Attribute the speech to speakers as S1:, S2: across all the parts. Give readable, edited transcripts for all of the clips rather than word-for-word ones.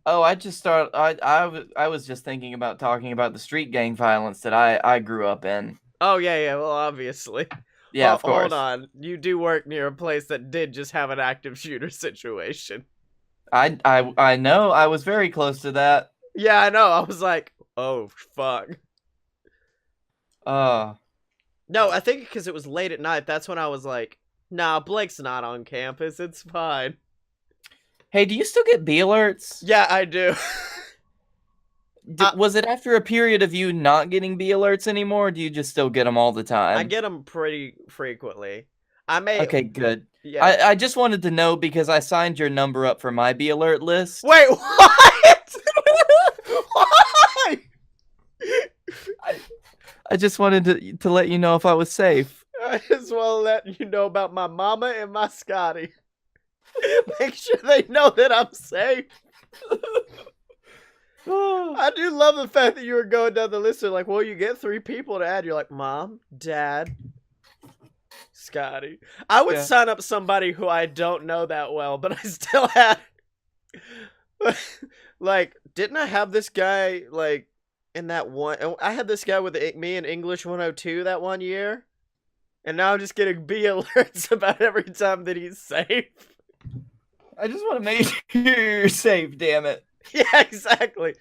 S1: Oh, I just start. I was just thinking about talking about the street gang violence that I grew up in.
S2: Oh yeah, yeah. Well, obviously.
S1: Yeah, of
S2: Hold
S1: course.
S2: on. You do work near a place that did just have an active shooter situation.
S1: I know. I was very close to that.
S2: Yeah, I know. I was like, oh fuck.
S1: Uh,
S2: No, I think because it was late at night. That's when I was like, nah, Blake's not on campus. It's fine.
S1: hey, do you still get B alerts?
S2: Yeah, I do. I,
S1: Was it after a period of you not getting B alerts anymore? Or do you just still get them all the
S2: I
S1: time?
S2: get them pretty frequently. I may,
S1: Okay, good.
S2: yeah.
S1: I just wanted to know because I signed your number up for my B alert list.
S2: Wait, what? Why?
S1: I, I just wanted to let you know if I was safe.
S2: I just want to let you know about my mama and my Scotty. Make sure they know that I'm safe. I do love the fact that you were going down the list. They're like, well, you get 3 people to add. You're like, Mom, Dad, Scotty. I would
S1: Yeah.
S2: sign up somebody who I don't know that well, but I still had. Like, didn't I have this guy, like, in that one? I had this guy with me in English 102 that one year. And now I'm just getting B alerts about every time that he's safe.
S1: I just want to make sure you're safe, damn it.
S2: Yeah, exactly.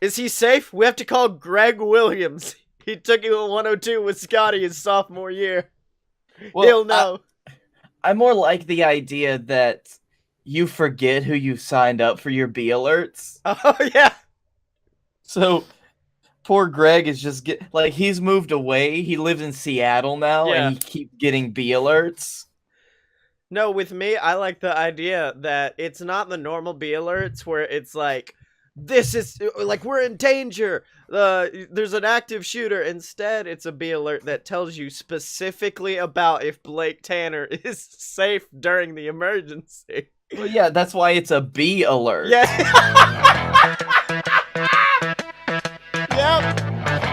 S2: Is he safe? We have to call Greg Williams. He took you at 102 with Scotty his sophomore year. He'll
S1: Well,
S2: know.
S1: I more like the idea that you forget who you signed up for your B alerts.
S2: Oh, yeah.
S1: So poor Greg is just he's moved away. He lives in Seattle now and
S2: Yeah.
S1: he keeps getting B alerts.
S2: No, with me, I like the idea that it's not the normal B alerts where it's like, this is like we're in danger. There's an active shooter. Instead, it's a B alert that tells you specifically about if Blake Tanner is safe during the emergency.
S1: Well, yeah, that's why it's a B alert.
S2: Yeah. Yep.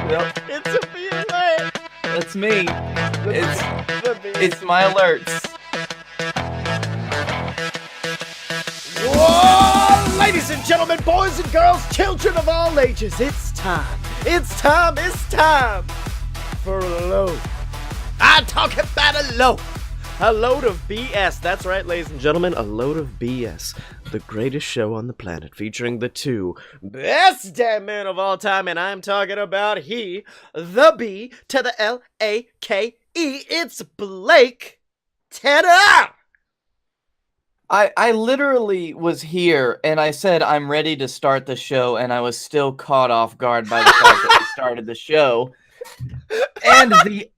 S1: Yep,
S2: It's a B alert.
S1: that's me. It's
S2: The B.
S1: it's my alerts.
S2: Whoa! Ladies and gentlemen, boys and girls, children of all ages, it's time. It's time. It's time for a load. I'm talking about a load. A load of BS. That's right, ladies and gentlemen, a load of BS. The greatest show on the planet, featuring the 2 best damn men of all time, and I'm talking about he, the B to the L-A-K-E. It's Blake Tanner.
S1: I literally was here and I said I'm ready to start the show and I was still caught off guard by the fact that we started the show. And the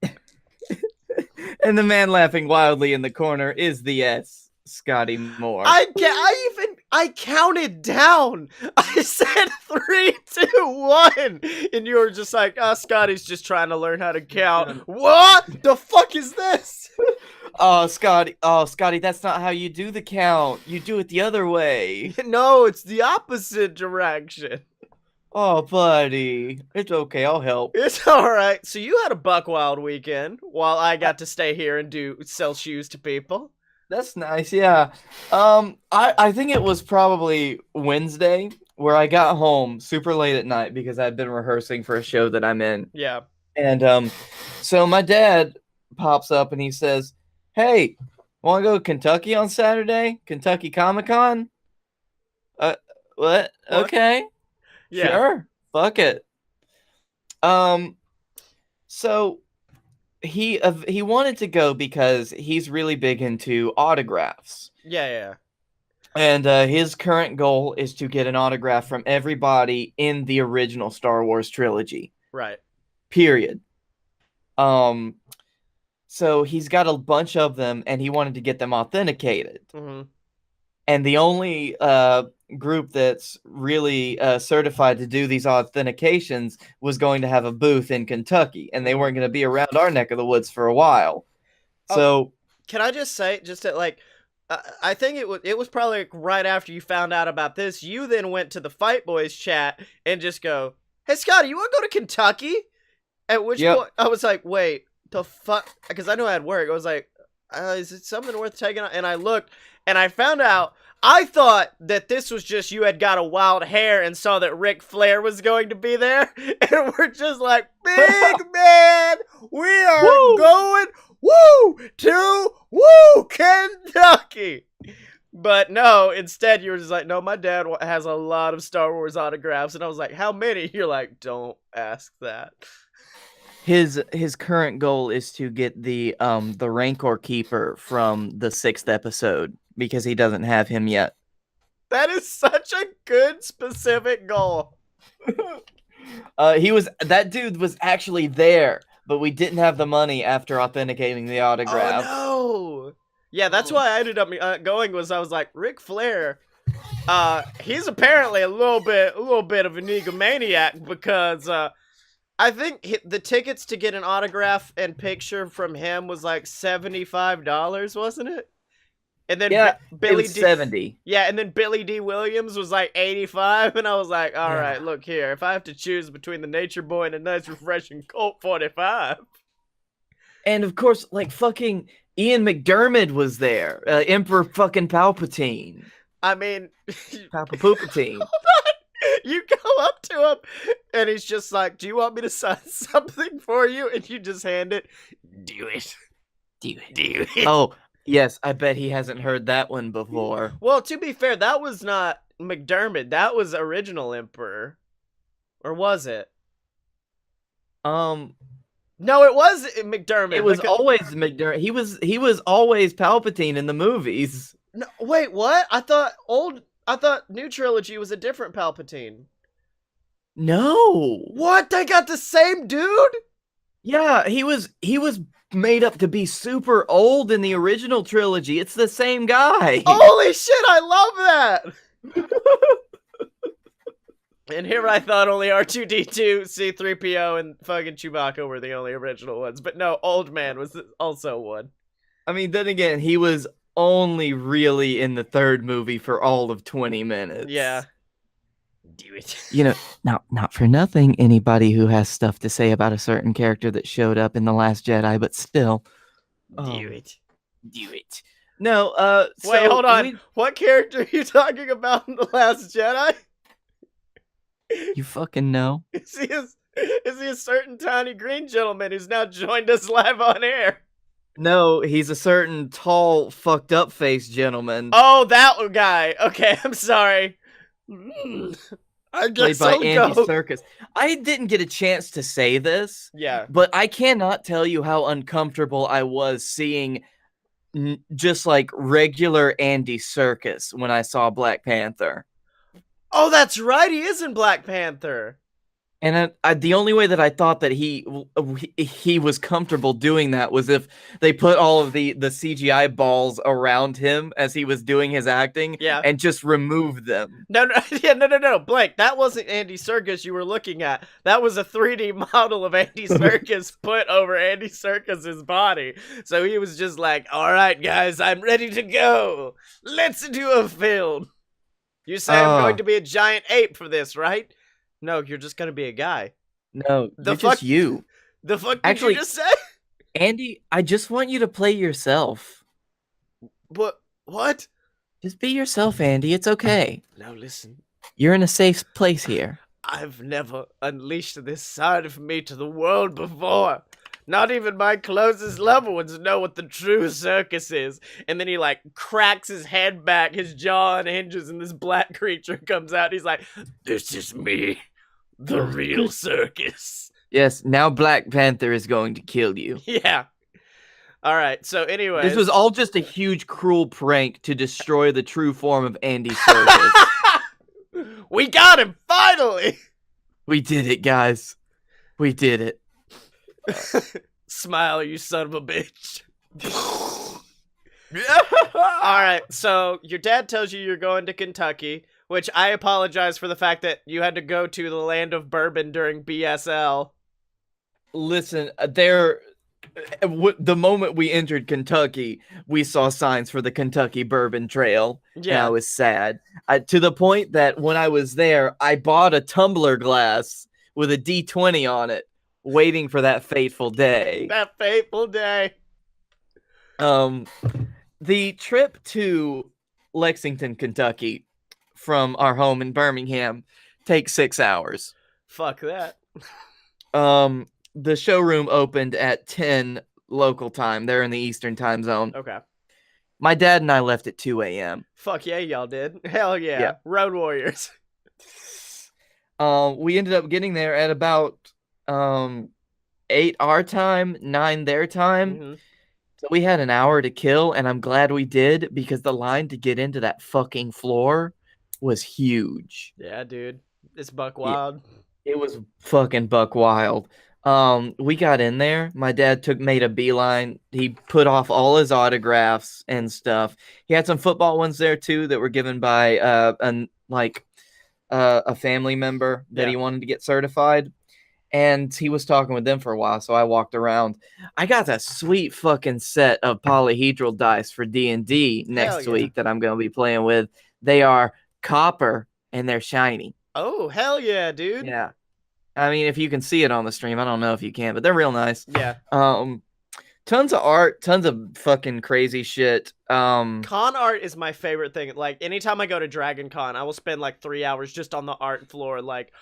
S1: and the man laughing wildly in the corner is the Scotty Moore.
S2: I counted down. I said 3, 2, 1, and you were just like, "Oh, Scotty's just trying to learn how to count." What the fuck is this?
S1: Scotty, that's not how you do the count. You do it the other way.
S2: No, it's the opposite direction.
S1: Oh, buddy. It's okay, I'll help.
S2: It's all right. So you had a buck wild weekend while I got to stay here and sell shoes to people.
S1: That's nice, yeah. I think it was probably Wednesday where I got home super late at night because I'd been rehearsing for a show that I'm in.
S2: Yeah.
S1: And so my dad pops up and he says, "Hey, want to go to Kentucky on Saturday? Kentucky Comic Con?" What?
S2: What?
S1: Okay,
S2: Yeah.
S1: sure. Fuck it. Um, so he wanted to go because he's really big into autographs.
S2: Yeah. Yeah.
S1: And his current goal is to get an autograph from everybody in the original Star Wars trilogy.
S2: Right.
S1: Period. Um, so he's got a bunch of them, and he wanted to get them authenticated.
S2: Mm-hmm.
S1: And the only group that's really certified to do these authentications was going to have a booth in Kentucky, and they weren't going to be around our neck of the woods for a while. So,
S2: Can I just say, just to like, I think it was probably like right after you found out about this, you then went to the Fight Boys chat and just go, "Hey Scotty, you want to go to Kentucky?" At which
S1: Yep.
S2: point I was like, "Wait, the fuck?" Because I knew I had work. I was like, "Is it something worth taking?" And I looked, and I found out I thought that this was just you had got a wild hair and saw that Ric Flair was going to be there, and we're just like, big man, we are
S1: Woo!
S2: going Kentucky. But no, instead you were just like, no, my dad has a lot of Star Wars autographs, and I was like, how many? You're like, don't ask that.
S1: His current goal is to get the Rancor Keeper from the 6th episode because he doesn't have him yet.
S2: That is such a good specific goal.
S1: That dude was actually there, but we didn't have the money after authenticating the autograph.
S2: Oh no! Yeah, that's why I ended up going. I was like, Ric Flair. He's apparently a little bit of an egomaniac because I think the tickets to get an autograph and picture from him was like $75, wasn't it? And then
S1: Yeah,
S2: Billy
S1: it was
S2: D
S1: 70.
S2: Yeah, and then Billy D. Williams was like 85, and I was like, all right, look here. If I have to choose between the Nature Boy and a nice, refreshing Colt 45.
S1: And of course, like fucking Ian McDermott was there. Emperor fucking Palpatine.
S2: I mean,
S1: Palpatine.
S2: you go up to him, and he's just like, do you want me to sign something for you? And you just hand it. Do it.
S1: Do it.
S2: Do it.
S1: Oh, yes, I bet he hasn't heard that one before.
S2: Well, to be fair, that was not McDermott. That was original Emperor. Or was it? No, it was McDermott.
S1: It was always McDermott. He was always Palpatine in the movies.
S2: No, wait, what? I thought New Trilogy was a different Palpatine.
S1: No.
S2: What? They got the same dude?
S1: Yeah, he was made up to be super old in the original trilogy. It's the same guy.
S2: Holy shit, I love that. And here I thought only R2-D2, C-3PO, and fucking Chewbacca were the only original ones. But no, Old Man was also one.
S1: I mean, then again, he was only really in the 3rd movie for all of 20 minutes.
S2: Yeah. Do it.
S1: You know, not for nothing, anybody who has stuff to say about a certain character that showed up in The Last Jedi, but still.
S2: Do it.
S1: Do it. No,
S2: wait, hold on. What character are you talking about in The Last Jedi?
S1: You fucking know.
S2: Is he a certain tiny green gentleman who's now joined us live on air?
S1: No, he's a certain tall, fucked up faced gentleman.
S2: Oh, that guy. Okay, I'm sorry. I guess
S1: played by Andy Serkis. I didn't get a chance to say this.
S2: Yeah.
S1: But I cannot tell you how uncomfortable I was seeing just like regular Andy Serkis when I saw Black Panther.
S2: Oh, that's right. He is in Black Panther.
S1: And the only way that I thought that he was comfortable doing that was if they put all of the CGI balls around him as he was doing his acting, and just removed them.
S2: No, Blake, that wasn't Andy Serkis you were looking at. That was a 3D model of Andy Serkis put over Andy Serkis's body. So he was just like, "All right, guys, I'm ready to go. Let's do a film." You say I'm going to be a giant ape for this, right? No, you're just gonna be a guy.
S1: No, just you.
S2: The fuck did you just say?
S1: Andy, I just want you to play yourself.
S2: What?
S1: Just be yourself, Andy. It's okay.
S2: Now listen.
S1: You're in a safe place here.
S2: I've never unleashed this side of me to the world before. Not even my closest loved ones know what the true circus is. And then he like cracks his head back, his jaw unhinges, and this black creature comes out. He's like, "This is me. The real circus."
S1: Yes, now Black Panther is going to kill you.
S2: Yeah. All right, so anyway.
S1: This was all just a huge, cruel prank to destroy the true form of Andy Serkis.
S2: We got him, finally!
S1: We did it, guys. We did it.
S2: Smile, you son of a bitch. Alright, so your dad tells you you're going to Kentucky, which I apologize for the fact that you had to go to the land of bourbon during BSL.
S1: Listen, the moment we entered Kentucky, we saw signs for the Kentucky Bourbon Trail, and I was sad. To the point that when I was there, I bought a tumbler glass with a D20 on it, waiting for that fateful day.
S2: That fateful day.
S1: The trip to Lexington, Kentucky, from our home in Birmingham, takes 6 hours.
S2: Fuck that.
S1: The showroom opened at 10 local time. They're in the Eastern time zone.
S2: Okay.
S1: My dad and I left at 2 a.m.
S2: Fuck yeah, y'all did. Hell yeah.
S1: Yeah.
S2: Road Warriors.
S1: We ended up getting there at about 8 our time, 9 their time.
S2: Mhm.
S1: So we had an hour to kill, and I'm glad we did because the line to get into that fucking floor was huge.
S2: Yeah, dude. It's buck
S1: Yeah,
S2: wild.
S1: it was fucking buck wild. We got in there. My dad made a beeline. He put off all his autographs and stuff. He had some football ones there too that were given by a family member that he wanted to get certified. And he was talking with them for a while, so I walked around. I got a sweet fucking set of polyhedral dice for D&D next week that I'm going to be playing with. They are copper, and they're shiny.
S2: Oh, hell yeah, dude.
S1: Yeah. I mean, if you can see it on the stream, I don't know if you can, but they're real nice.
S2: Yeah.
S1: Tons of art, tons of fucking crazy shit.
S2: Con art is my favorite thing. Like, anytime I go to Dragon Con, I will spend like 3 hours just on the art floor, like,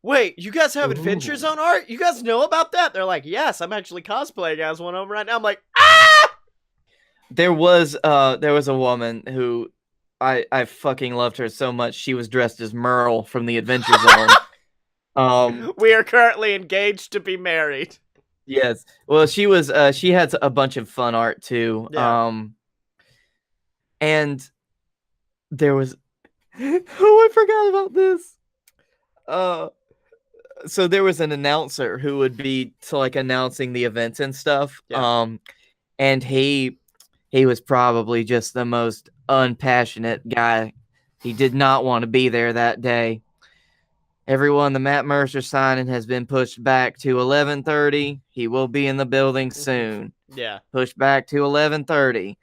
S2: wait, you guys have Adventure Zone art? You guys know about that? They're like, yes, I'm actually cosplaying as one of them right now. I'm like, ah!
S1: There was a woman who I fucking loved her so much. She was dressed as Merle from the Adventure Zone.
S2: We are currently engaged to be married.
S1: Yes. Well, she had a bunch of fun art too.
S2: Yeah.
S1: And there was I forgot about this. So there was an announcer who would be announcing the events and stuff.
S2: Yeah.
S1: And he was probably just the most unpassionate guy. He did not want to be there that day. Everyone, the Matt Mercer signing has been pushed back to 11:30. He will be in the building soon.
S2: Yeah.
S1: Pushed back to 11:30.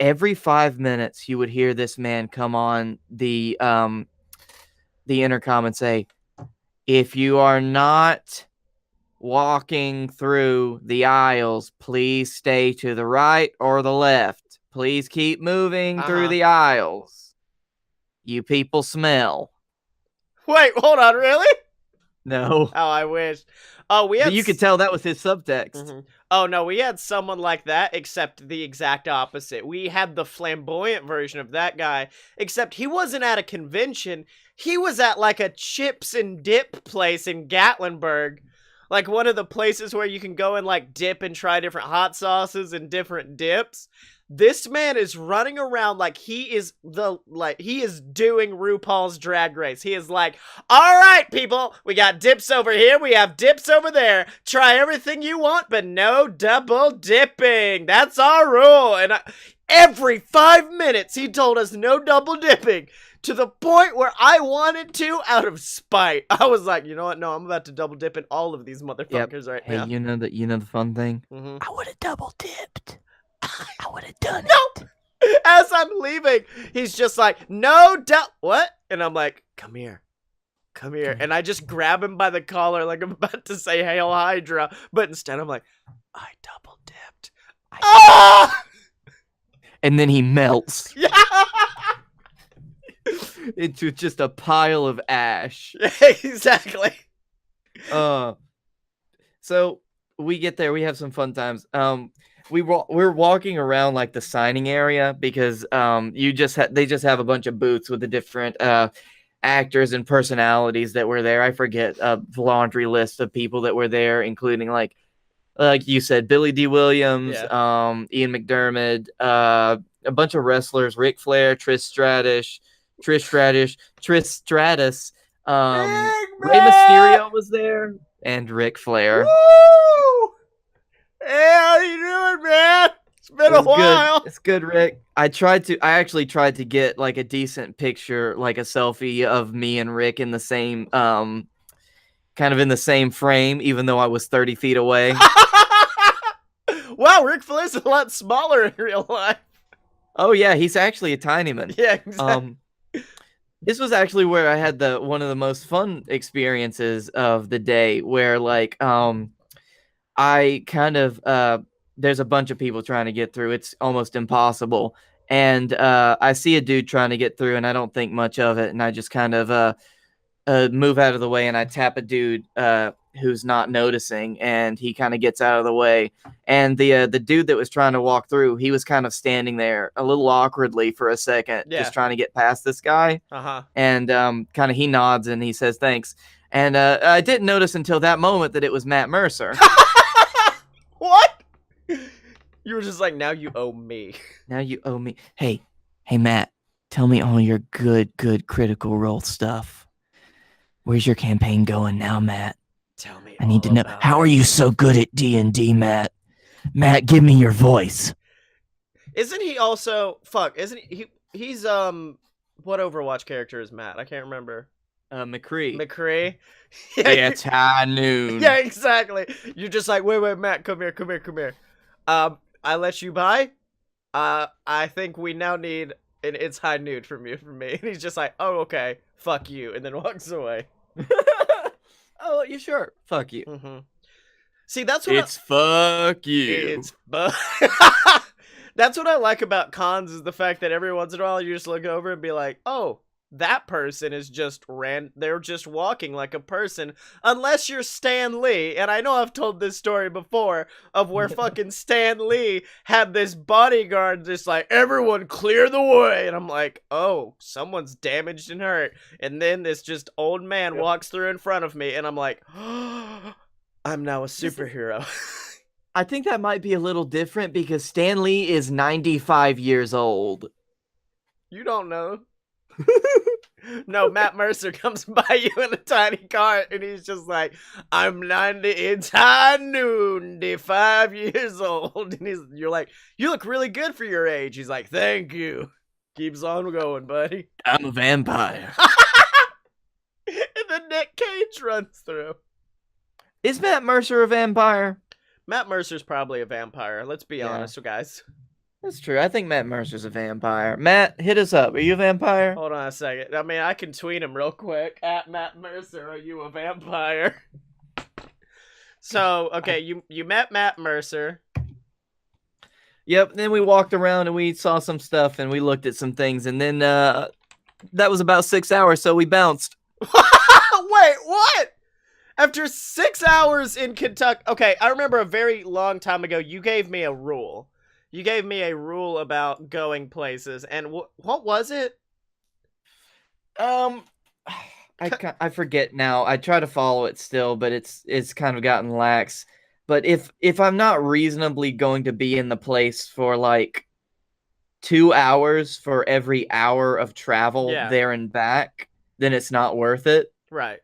S1: Every 5 minutes, you would hear this man come on the intercom and say, "If you are not walking through the aisles, please stay to the right or the left. Please keep moving through the aisles. You people smell."
S2: Wait, hold on, really?
S1: No.
S2: Oh, I wish. Oh,
S1: You could tell that was his subtext.
S2: Mm-hmm. Oh, no, we had someone like that, except the exact opposite. We had the flamboyant version of that guy, except he wasn't at a convention. He was at, like, a chips and dip place in Gatlinburg. Like, one of the places where you can go and, like, dip and try different hot sauces and different dips. This man is running around like he is doing RuPaul's Drag Race. He is like, all right, people, we got dips over here, we have dips over there. Try everything you want, but no double dipping. That's our rule. And every 5 minutes, he told us no double dipping, to the point where I wanted to out of spite. I was like, you know what? No, I'm about to double dip in all of these motherfuckers right now.
S1: Hey, you know the fun thing?
S2: Mm-hmm.
S1: I would have double dipped. I would have done
S2: it. As I'm leaving, he's just like, no doubt. What? And I'm like, come here. Come here. And I just grab him by the collar like I'm about to say Hail Hydra. But instead, I'm like, I double dipped.
S1: And then he melts.
S2: Yeah.
S1: Into just a pile of ash.
S2: Exactly.
S1: So we get there. We have some fun times. We're walking around like the signing area because they just have a bunch of booths with the different actors and personalities that were there. I forget the laundry list of people that were there, including like you said, Billy D. Williams, Ian McDermott, a bunch of wrestlers, Ric Flair, Trish Stratus. Rey Mysterio was there, and Ric Flair.
S2: Woo! Hey, how you doing, man? It's been a while.
S1: It's good, Rick. I actually tried to get like a decent picture, like a selfie of me and Rick in the same, kind of in the same frame, even though I was 30 feet away.
S2: Wow, Ric Flair's a lot smaller in real life.
S1: Oh yeah, he's actually a tiny man.
S2: Yeah, exactly.
S1: This was actually where I had one of the most fun experiences of the day, where like I kind of there's a bunch of people trying to get through. It's almost impossible. and I see a dude trying to get through, and I don't think much of it, and I just kind of move out of the way, and I tap a dude who's not noticing, and he kind of gets out of the way. And the dude that was trying to walk through, he was kind of standing there a little awkwardly for a second,
S2: Yeah.
S1: just trying to get past this guy.
S2: Uh-huh.
S1: And kind of he nods and he says thanks. And I didn't notice until that moment that it was Matt Mercer.
S2: What? You were just like, now you owe me.
S1: Now you owe me. Hey, Matt, tell me all your good Critical Role stuff. Where's your campaign going now, Matt?
S2: Tell me.
S1: I need to know. How are you so good at D&D, Matt? Matt, give me your voice.
S2: Isn't he also isn't he's what Overwatch character is Matt? I can't remember.
S1: McCree.
S2: Yeah,
S1: it's high noon.
S2: Yeah, exactly. You're just like, wait, Matt, come here. I let you by. I think we now need an it's high noon from me. And he's just like, oh, okay, fuck you, and then walks away.
S1: Oh, you sure? Fuck you.
S2: Mm-hmm. See, that's what
S1: fuck you.
S2: That's what I like about cons is the fact that every once in a while you just look over and be like, oh, that person is just they're just walking like a person, unless you're Stan Lee. And I know I've told this story before of where fucking Stan Lee had this bodyguard just like, everyone clear the way. And I'm like, oh, someone's damaged and hurt. And then this just old man walks through in front of me and I'm like, oh, I'm now a superhero.
S1: I think that might be a little different because Stan Lee is 95 years old.
S2: You don't know. No, Matt Mercer comes by you in a tiny cart and he's just like, I'm 90, it's high noon, 5 years old. And you're like, you look really good for your age. He's like, thank you. Keeps on going, buddy.
S1: I'm a vampire.
S2: And then Nick Cage runs through.
S1: Is Matt Mercer a vampire?
S2: Matt Mercer's probably a vampire. Let's be honest, guys.
S1: That's true. I think Matt Mercer's a vampire. Matt, hit us up. Are you a vampire?
S2: Hold on a second. I mean, I can tweet him real quick. At Matt Mercer, are you a vampire? So, okay, you met Matt Mercer.
S1: Yep, then we walked around and we saw some stuff and we looked at some things. And then that was about 6 hours, so we bounced.
S2: Wait, what? After 6 hours in Kentucky... Okay, I remember a very long time ago, you gave me a rule. You gave me a rule about going places, and what was it?
S1: I forget now. I try to follow it still, but it's kind of gotten lax. But if I'm not reasonably going to be in the place for like 2 hours for every hour of travel there and back, then it's not worth it.
S2: Right.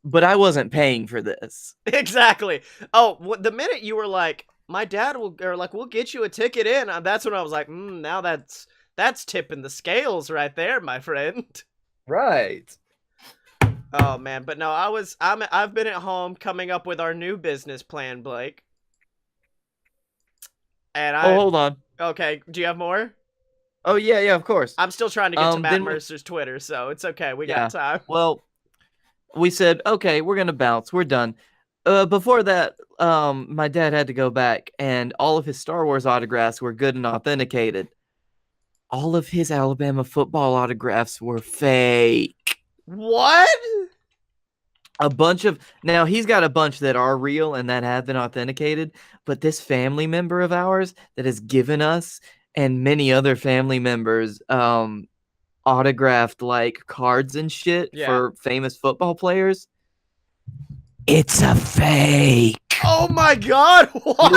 S1: But I wasn't paying for this.
S2: Exactly. Oh, the minute you were like, my dad we'll get you a ticket in. That's when I was like, now that's tipping the scales right there, my friend.
S1: Right.
S2: Oh man, but no, I've been at home coming up with our new business plan, Blake. And
S1: hold on.
S2: Okay, do you have more?
S1: Oh yeah, of course.
S2: I'm still trying to get to Matt Mercer's Twitter, so it's okay. We got time.
S1: Well, we said, okay, we're gonna bounce. We're done. Before that, my dad had to go back, and all of his Star Wars autographs were good and authenticated. All of his Alabama football autographs were fake.
S2: What?
S1: Now he's got a bunch that are real and that have been authenticated, but this family member of ours that has given us and many other family members autographed like cards and shit for famous football players. It's a fake.
S2: Oh my god, what?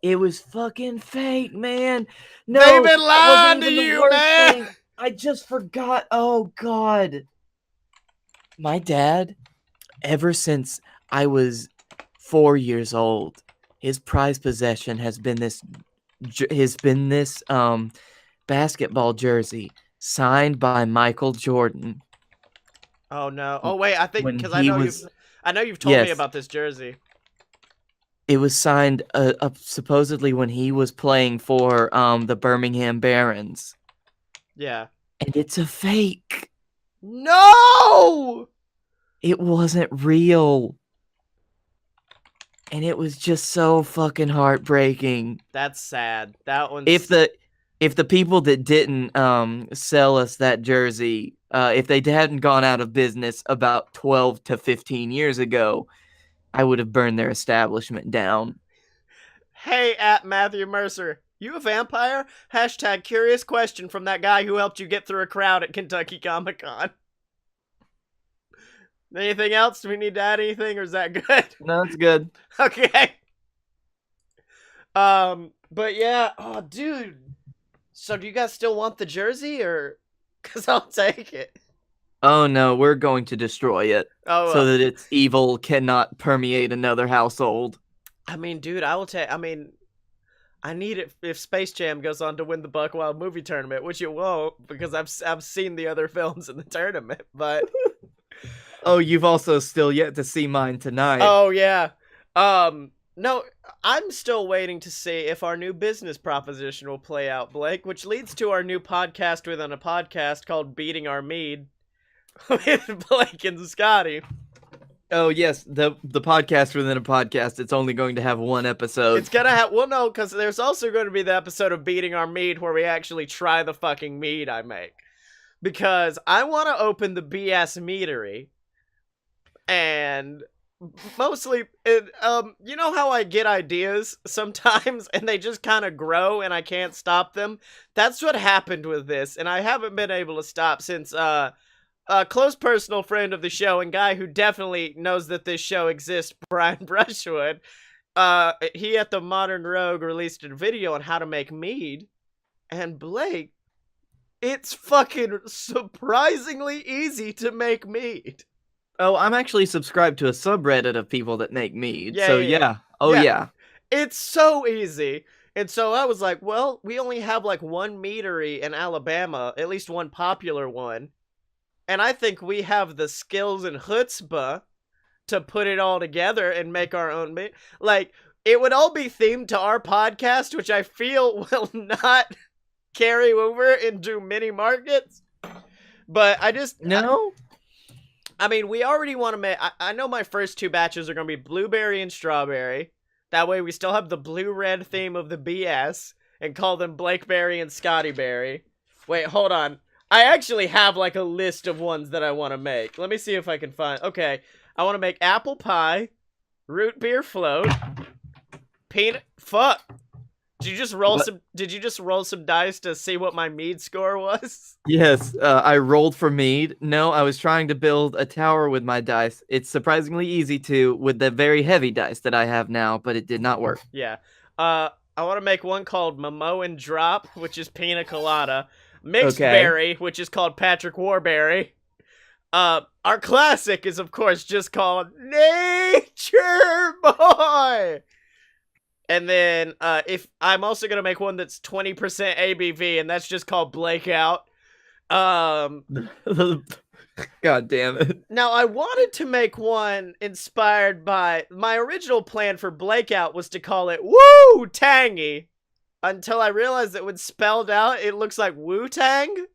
S1: It was fucking fake, man. No,
S2: they've been lying to you, man.
S1: Thing. I just forgot. Oh god. My dad, ever since I was 4 years old, his prized possession has been this basketball jersey signed by Michael Jordan.
S2: Oh no! Oh wait, I think because I know you've told me about this jersey.
S1: It was signed supposedly when he was playing for the Birmingham Barons.
S2: Yeah,
S1: and it's a fake.
S2: No,
S1: it wasn't real, and it was just so fucking heartbreaking.
S2: That's sad. That one's
S1: if the people that didn't sell us that jersey, if they hadn't gone out of business about 12 to 15 years ago, I would have burned their establishment down.
S2: Hey, at Matthew Mercer, you a vampire? Hashtag curious question from that guy who helped you get through a crowd at Kentucky Comic Con. Anything else? Do we need to add anything, or is that good?
S1: No, it's good.
S2: Okay. But yeah, oh, dude. So do you guys still want the jersey, or? Because I'll take it.
S1: Oh no, we're going to destroy it so
S2: Oh,
S1: that its evil cannot permeate another household.
S2: I mean, dude, I will take. I mean, I need it if Space Jam goes on to win the Buck Wild movie tournament, which it won't because I've seen the other films in the tournament. But
S1: Oh, you've also still yet to see mine tonight.
S2: oh yeah, no, I'm still waiting to see if our new business proposition will play out, Blake, which leads to our new podcast within a podcast called Beating Our Mead with Blake and Scottye.
S1: Oh yes, the podcast within a podcast. It's only going to have one episode.
S2: It's gonna have, well, no, because there's also going to be the episode of Beating Our Mead where we actually try the fucking mead I make. Because I want to open the BS meadery, and mostly, you know how I get ideas sometimes and they just kind of grow and I can't stop them? That's what happened with this, and I haven't been able to stop since, a close personal friend of the show and guy who definitely knows that this show exists, Brian Brushwood, he at the Modern Rogue released a video on how to make mead, and Blake, it's fucking surprisingly easy to make mead.
S1: Oh, I'm actually subscribed to a subreddit of people that make mead.
S2: Yeah,
S1: So
S2: yeah,
S1: yeah. Oh
S2: yeah.
S1: yeah.
S2: It's so easy. And so I was like, well, we only have like one meadery in Alabama, at least one popular one. And I think we have the skills and chutzpah to put it all together and make our own mead. Like, it would all be themed to our podcast, which I feel will not carry over into mini markets. But I just...
S1: No?
S2: I mean, we already want to make... I know my first two batches are going to be blueberry and strawberry. That way we still have the blue-red theme of the BS and call them Blakeberry and Scottyberry. Wait, hold on. I actually have, like, a list of ones that I want to make. Let me see if I can find... Okay, I want to make apple pie, root beer float, peanut... Fuck! Did you just roll some dice to see what my mead score was?
S1: Yes, I rolled for mead. No, I was trying to build a tower with my dice. It's surprisingly easy to with the very heavy dice that I have now, but it did not work.
S2: Yeah. I want to make one called Momoan Drop, which is pina colada. Mixed berry, which is called Patrick Warberry. Our classic is, of course, just called Nature Boy. And then, if I'm also gonna make one that's 20% ABV, and that's just called Blakeout.
S1: God damn it.
S2: Now, I wanted to make one inspired by... My original plan for Blakeout was to call it Woo Tangy. Until I realized that when spelled out, it looks like Wu-Tang.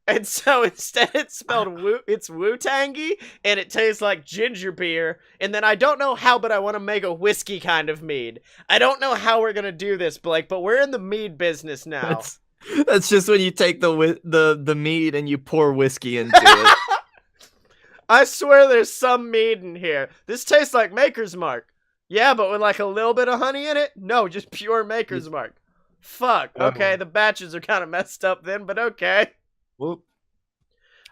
S2: And so instead it's spelled it's Wu-Tangy, and it tastes like ginger beer. And then I don't know how, but I want to make a whiskey kind of mead. I don't know how we're going to do this, Blake, but we're in the mead business now.
S1: That's just when you take the mead and you pour whiskey into it.
S2: I swear there's some mead in here. This tastes like Maker's Mark. Yeah, but with like a little bit of honey in it? No, just pure Maker's Mark. Fuck. Okay, the batches are kind of messed up then, but okay.
S1: Whoop.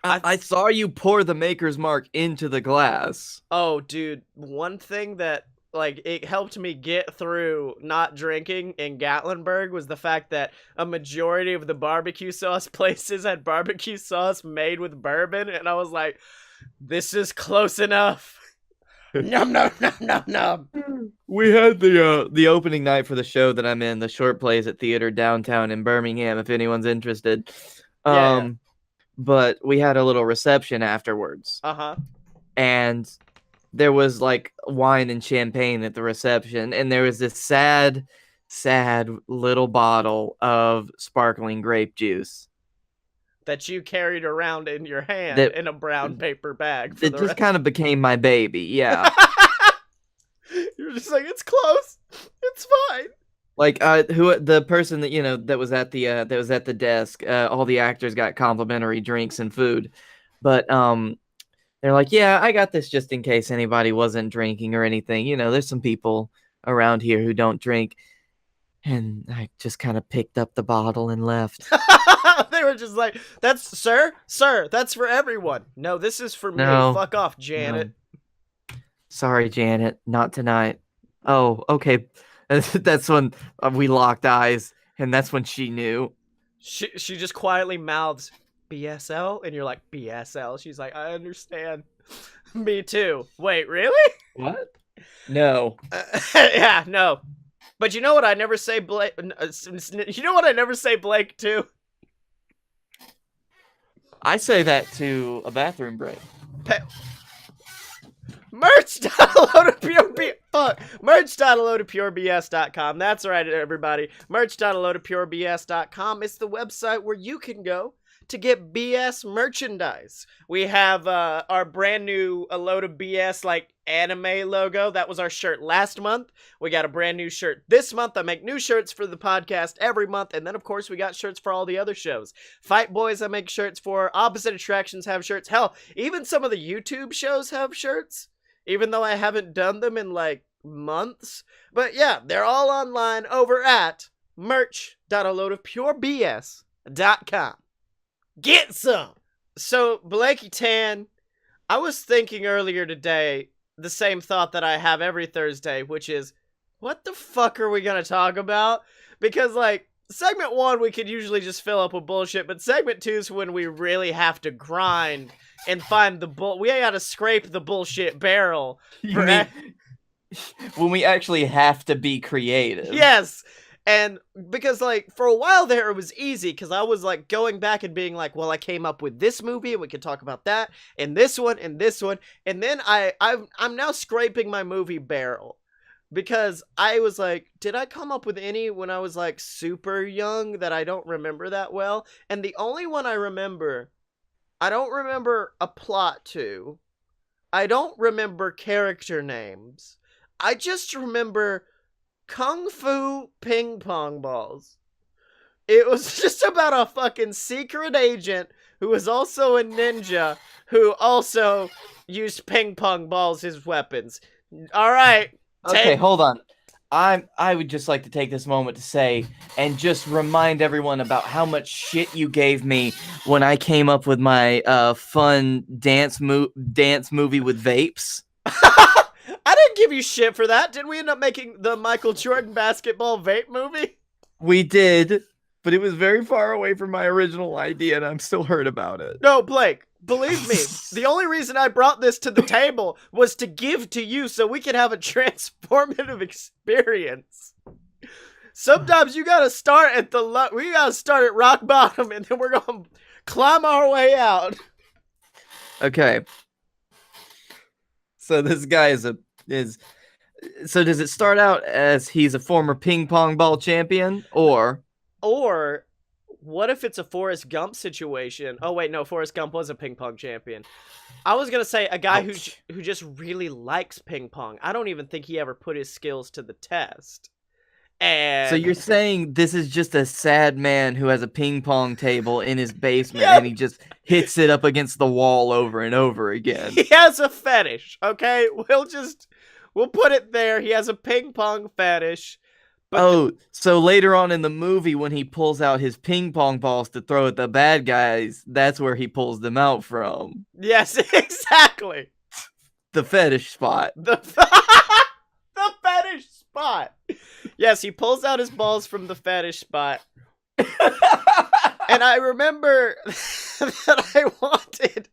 S1: I saw you pour the Maker's Mark into the glass.
S2: Oh, dude. One thing that, like, it helped me get through not drinking in Gatlinburg was the fact that a majority of the barbecue sauce places had barbecue sauce made with bourbon, and I was like, this is close enough. Nom, nom, nom, nom, nom.
S1: We had the opening night for the show that I'm in, the Short Plays at Theater downtown in Birmingham, if anyone's interested.
S2: Yeah.
S1: But we had a little reception afterwards.
S2: Uh-huh.
S1: And there was like wine and champagne at the reception, and there was this sad little bottle of sparkling grape juice
S2: that you carried around in your hand in a brown paper bag.
S1: It just kind of became my baby, yeah.
S2: You're just like, it's close. It's fine.
S1: Like who the person that that was at the desk, all the actors got complimentary drinks and food. But they're like, "Yeah, I got this just in case anybody wasn't drinking or anything. There's some people around here who don't drink." And I just kind of picked up the bottle and left.
S2: They were just like, "That's sir, that's for everyone. No, this is for me.
S1: No,
S2: Fuck off,
S1: no.
S2: Janet."
S1: Sorry, Janet, not tonight. Oh, okay. That's when we locked eyes, and that's when she knew.
S2: She just quietly mouths BSL, and you're like, BSL. She's like, I understand. Me too. Wait, really?
S1: What? No.
S2: Yeah, no. But you know what I never say Blake. You know what I never say Blake to?
S1: I say that to a bathroom break.
S2: Merch.loadofpurebs.com. That's right, everybody. Merch.loadofpurebs.com. It's the website where you can go to get BS merchandise. We have our brand new A Load of BS like anime logo. That was our shirt last month. We got a brand new shirt this month. I make new shirts for the podcast every month. And then, of course, we got shirts for all the other shows. Fight Boys I make shirts for. Opposite Attractions have shirts. Hell, even some of the YouTube shows have shirts. Even though I haven't done them in like months. But yeah, they're all online over at merch.aloadofpurebs.com. Get some! So, Blakey Tan, I was thinking earlier today the same thought that I have every Thursday, which is, what the fuck are we gonna talk about? Because, like, segment 1 we could usually just fill up with bullshit, but segment 2 is when we really have to grind and find the we gotta scrape the bullshit barrel.
S1: You mean when we actually have to be creative?
S2: Yes! And because, like, for a while there, it was easy, because I was, like, going back and being like, well, I came up with this movie, and we could talk about that, and this one, and this one, and then I'm now scraping my movie barrel, because I was like, did I come up with any when I was, like, super young that I don't remember that well? And the only one I remember, I don't remember a plot to, I don't remember character names, I just remember Kung Fu ping pong balls. It was just about a fucking secret agent who was also a ninja who also used ping pong balls as weapons. All right.
S1: Okay, hold on. I would just like to take this moment to say and just remind everyone about how much shit you gave me when I came up with my fun dance movie with vapes.
S2: I didn't give you shit for that. Didn't we end up making the Michael Jordan basketball vape movie?
S1: We did, but it was very far away from my original idea, and I'm still hurt about it.
S2: No, Blake, believe me, the only reason I brought this to the table was to give to you so we could have a transformative experience. Sometimes you gotta start at we gotta start at rock bottom, and then we're gonna climb our way out.
S1: Okay. So this guy so does it start out as he's a former ping pong ball champion, or
S2: what if it's a Forrest Gump situation? Oh wait, no, Forrest Gump was a ping pong champion. I was gonna say a guy who just really likes ping pong. I don't even think he ever put his skills to the test. And
S1: so you're saying this is just a sad man who has a ping pong table in his basement,
S2: Yep.
S1: and he just hits it up against the wall over and over again.
S2: He has a fetish, okay? We'll put it there. He has a ping pong fetish.
S1: But so later on in the movie, when he pulls out his ping pong balls to throw at the bad guys, that's where he pulls them out from.
S2: Yes, exactly.
S1: The fetish spot.
S2: The fetish spot. Yes, he pulls out his balls from the fetish spot. And I remember that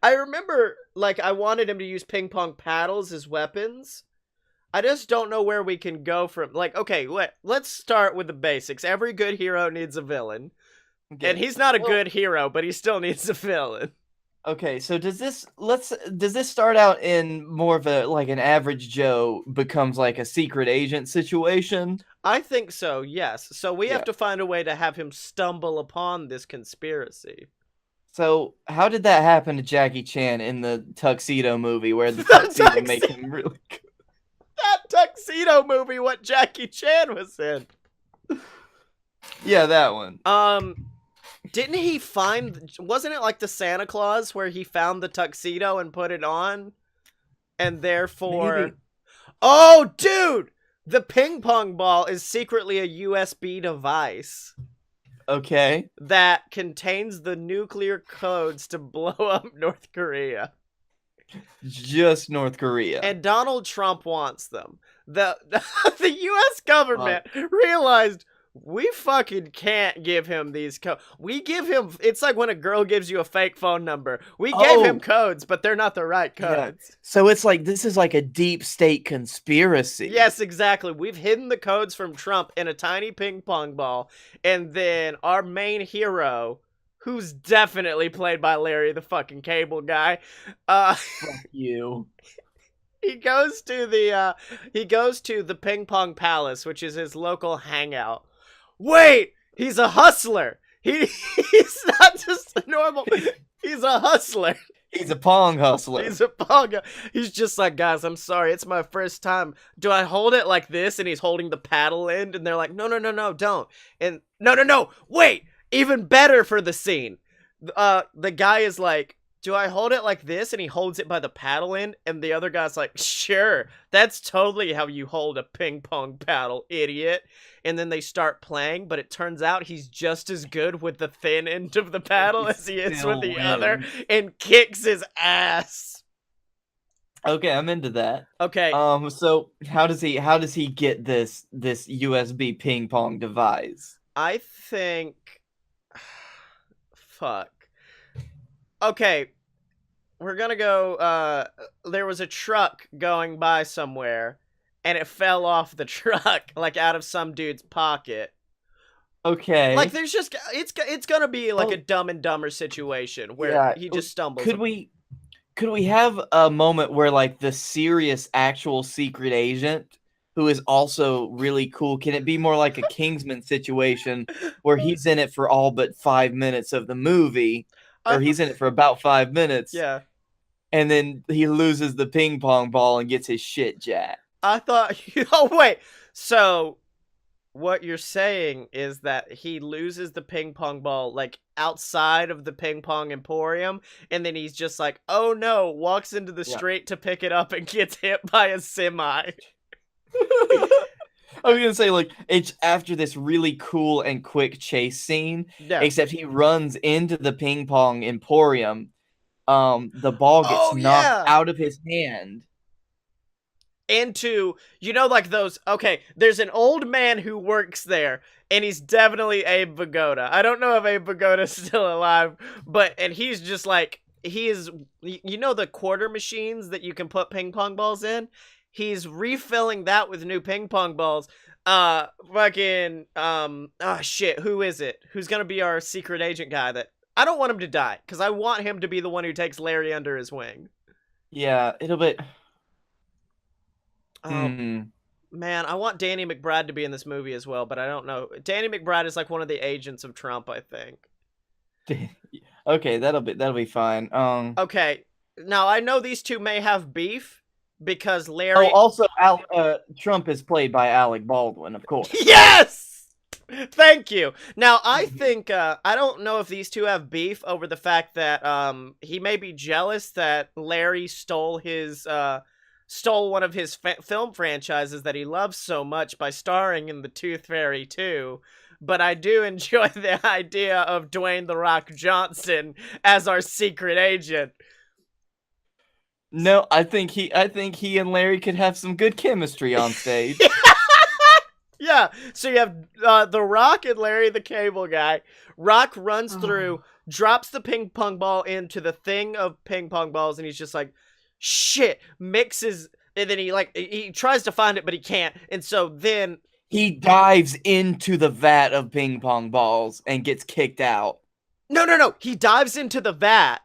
S2: I wanted him to use ping pong paddles as weapons. I just don't know where we can go from. Like, okay, let's start with the basics. Every good hero needs a villain. Okay. And he's not a good hero, but he still needs a villain.
S1: Okay, so does this start out in more of a like an average Joe becomes like a secret agent situation?
S2: I think so, yes. So we have to find a way to have him stumble upon this conspiracy.
S1: So how did that happen to Jackie Chan in the Tuxedo movie where the tuxedo made him really good?
S2: That tuxedo movie what Jackie Chan was in.
S1: Yeah, that one.
S2: Didn't he find, wasn't it like the Santa Claus where he found the tuxedo and put it on? And therefore...
S1: Maybe.
S2: Oh, dude! The ping pong ball is secretly a USB device
S1: Okay.
S2: that contains the nuclear codes to blow up North Korea.
S1: Just North Korea.
S2: And Donald Trump wants them. The US government realized we fucking can't give him these codes. We give him, it's like when a girl gives you a fake phone number. We gave him codes, but they're not the right codes.
S1: Yeah. So it's like, this is like a deep state conspiracy.
S2: Yes, exactly. We've hidden the codes from Trump in a tiny ping pong ball. And then our main hero, who's definitely played by Larry the fucking Cable Guy,
S1: Fuck you.
S2: he goes to the ping pong palace, which is his local hangout. Wait, he's a hustler. He's not just a normal. He's a hustler.
S1: He's a pong hustler.
S2: He's a pong. He's just like, guys, I'm sorry, it's my first time. Do I hold it like this? And he's holding the paddle end, and they're like, no, don't. And no, wait, even better for the scene. The guy is like, do I hold it like this? And he holds it by the paddle end, and the other guy's like, sure, that's totally how you hold a ping pong paddle, idiot. And then they start playing, but it turns out he's just as good with the thin end of the paddle as he is with the other, and kicks his ass.
S1: Okay, I'm into that.
S2: Okay.
S1: So how does he get this USB ping pong device?
S2: I think, fuck. Okay, we're gonna go, there was a truck going by somewhere, and it fell off the truck, like, out of some dude's pocket.
S1: Okay.
S2: Like, there's just, it's gonna be, like, a Dumb and Dumber situation, where he just stumbles.
S1: Could we have a moment where, like, the serious, actual secret agent, who is also really cool, can it be more like a Kingsman situation, where he's in it for all but 5 minutes of the movie? Or he's in it for about 5 minutes.
S2: Yeah.
S1: And then he loses the ping pong ball and gets his shit jacked.
S2: I thought, oh wait, so what you're saying is that he loses the ping pong ball, like, outside of the ping pong emporium, and then he's just like, oh no, walks into the street to pick it up and gets hit by a semi.
S1: I was gonna say, like, it's after this really cool and quick chase scene, except he runs into the ping pong emporium. The ball gets knocked out of his hand.
S2: Into, you know, like those, okay, there's an old man who works there, and he's definitely Abe Vigoda. I don't know if Abe Vigoda's still alive, and he's just like, he is, you know the quarter machines that you can put ping pong balls in? He's refilling that with new ping pong balls. Fucking, shit, who is it? Who's gonna be our secret agent guy that, I don't want him to die, because I want him to be the one who takes Larry under his wing.
S1: Yeah, it'll be...
S2: Man, I want Danny McBride to be in this movie as well, but I don't know. Danny McBride is like one of the agents of Trump, I think.
S1: Okay, that'll be fine.
S2: Okay, now I know these two may have beef because Larry.
S1: Oh, also, Trump is played by Alec Baldwin, of course.
S2: Yes, thank you. Now I think I don't know if these two have beef over the fact that he may be jealous that Larry stole one of his film franchises that he loves so much by starring in The Tooth Fairy 2. But I do enjoy the idea of Dwayne "The Rock" Johnson as our secret agent.
S1: No, I think he and Larry could have some good chemistry on stage.
S2: Yeah, so you have The Rock and Larry the Cable Guy. Rock runs through, drops the ping pong ball into the thing of ping pong balls, and he's just like, shit, mixes, and then he tries to find it, but he can't, and so then
S1: he dives into the vat of ping pong balls and gets kicked out.
S2: No, he dives into the vat.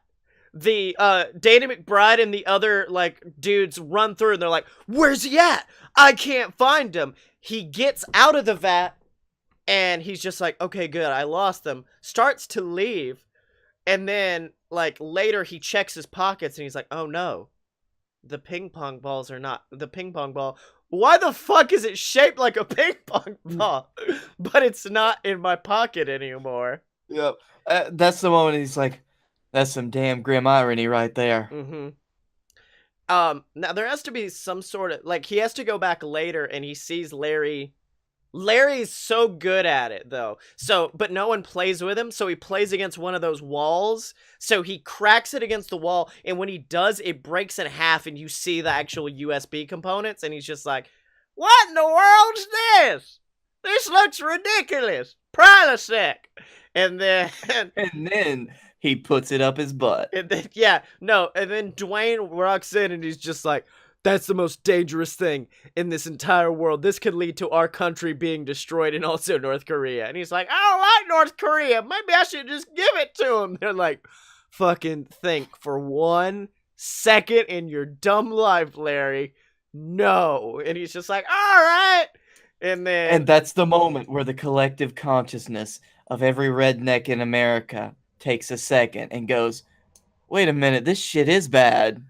S2: The Danny McBride and the other like dudes run through, and they're like, where's he at? I can't find him. He gets out of the vat, and he's just like, okay, good, I lost them. Starts to leave, and then like later he checks his pockets, and he's like, oh no. The ping pong ball why the fuck is it shaped like a ping pong ball? But it's not in my pocket anymore.
S1: Yep. That's the moment he's like, that's some damn grim irony right there.
S2: Mm-hmm. Now there has to be some sort of, like, he has to go back later and he sees Larry. Larry's so good at it, though. So, but no one plays with him, so he plays against one of those walls. So he cracks it against the wall, and when he does, it breaks in half, and you see the actual USB components, and he's just like, what in the world's this? This looks ridiculous. Prilosec. And then...
S1: And then he puts it up his butt.
S2: And then, yeah, no, and then Dwayne walks in, and he's just like, that's the most dangerous thing in this entire world. This could lead to our country being destroyed and also North Korea. And he's like, I don't like North Korea. Maybe I should just give it to him. They're like, fucking think for 1 second in your dumb life, Larry. No. And he's just like, all right. And
S1: that's the moment where the collective consciousness of every redneck in America takes a second and goes, wait a minute, this shit is bad.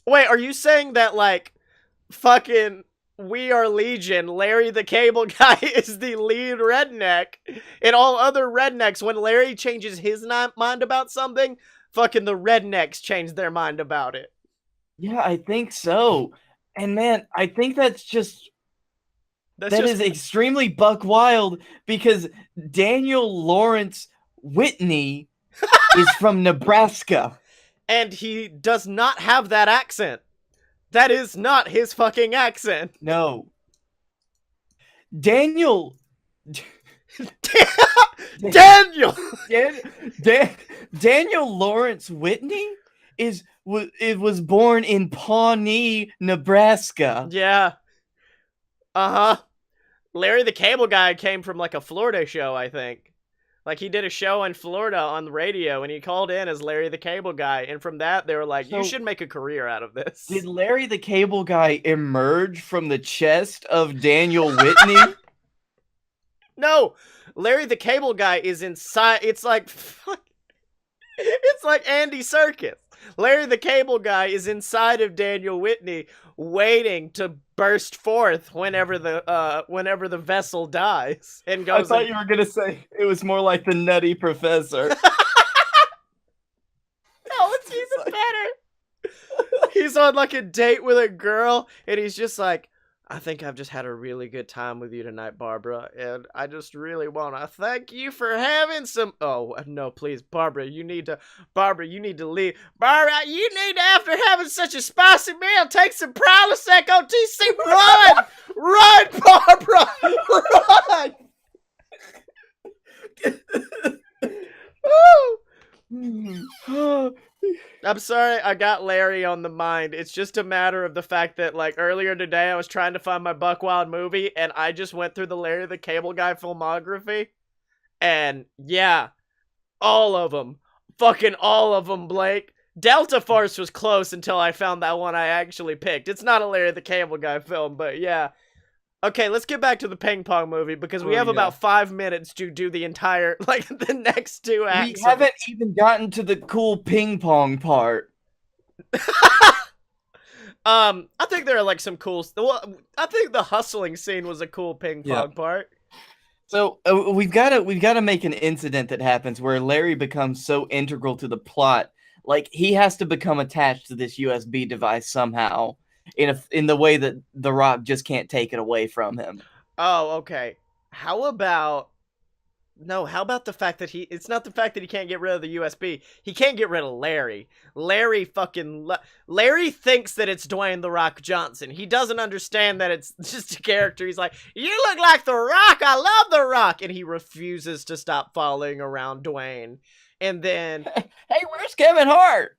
S2: Wait, are you saying that, like, fucking We Are Legion, Larry the Cable Guy is the lead redneck, and all other rednecks, when Larry changes his mind about something, fucking the rednecks change their mind about it?
S1: Yeah, I think so. And man, I think that is extremely buck wild, because Daniel Lawrence Whitney is from Nebraska.
S2: And he does not have that accent. That is not his fucking accent.
S1: No. Daniel Lawrence Whitney was born in Pawnee, Nebraska.
S2: Yeah. Uh-huh. Larry the Cable Guy came from, like, a Florida show, I think. Like, he did a show in Florida on the radio, and he called in as Larry the Cable Guy, and from that, they were like, you should make a career out of this.
S1: Did Larry the Cable Guy emerge from the chest of Daniel Whitney?
S2: No! Larry the Cable Guy is inside, it's like Andy Serkis. Larry the Cable Guy is inside of Daniel Whitney, waiting to burst forth whenever the vessel dies and goes.
S1: I thought you were gonna say it was more like the Nutty Professor.
S2: No, it's even better. He's on, like, a date with a girl, and he's just like, I think I've just had a really good time with you tonight, Barbara, and I just really want to thank you for having some... Oh, no, please, Barbara, you need to leave. Barbara, you need to, after having such a spicy meal, take some Prilosec OTC. Run! Run, Barbara! Woo! I'm sorry I got Larry on the mind. It's just a matter of the fact that, like, earlier today I was trying to find my Buck Wild movie, and I just went through the Larry the Cable Guy filmography, and yeah, all of them. Fucking all of them, Blake. Delta Force was close until I found that one I actually picked. It's not a Larry the Cable Guy film, but yeah. Okay, let's get back to the ping pong movie, because we have about 5 minutes to do the entire, like, the next 2 acts.
S1: We haven't even gotten to the cool ping pong part.
S2: I think there are, like, some cool... Well, I think the hustling scene was a cool ping pong part.
S1: So we've got to make an incident that happens where Larry becomes so integral to the plot, like he has to become attached to this USB device somehow. In the way that The Rock just can't take it away from him. Oh,
S2: okay. How about the fact that it's not the fact that he can't get rid of the USB. He can't get rid of Larry. Larry thinks that it's Dwayne The Rock Johnson. He doesn't understand that it's just a character. He's like, you look like The Rock. I love The Rock. And he refuses to stop following around Dwayne. And then...
S1: Hey, where's Kevin Hart?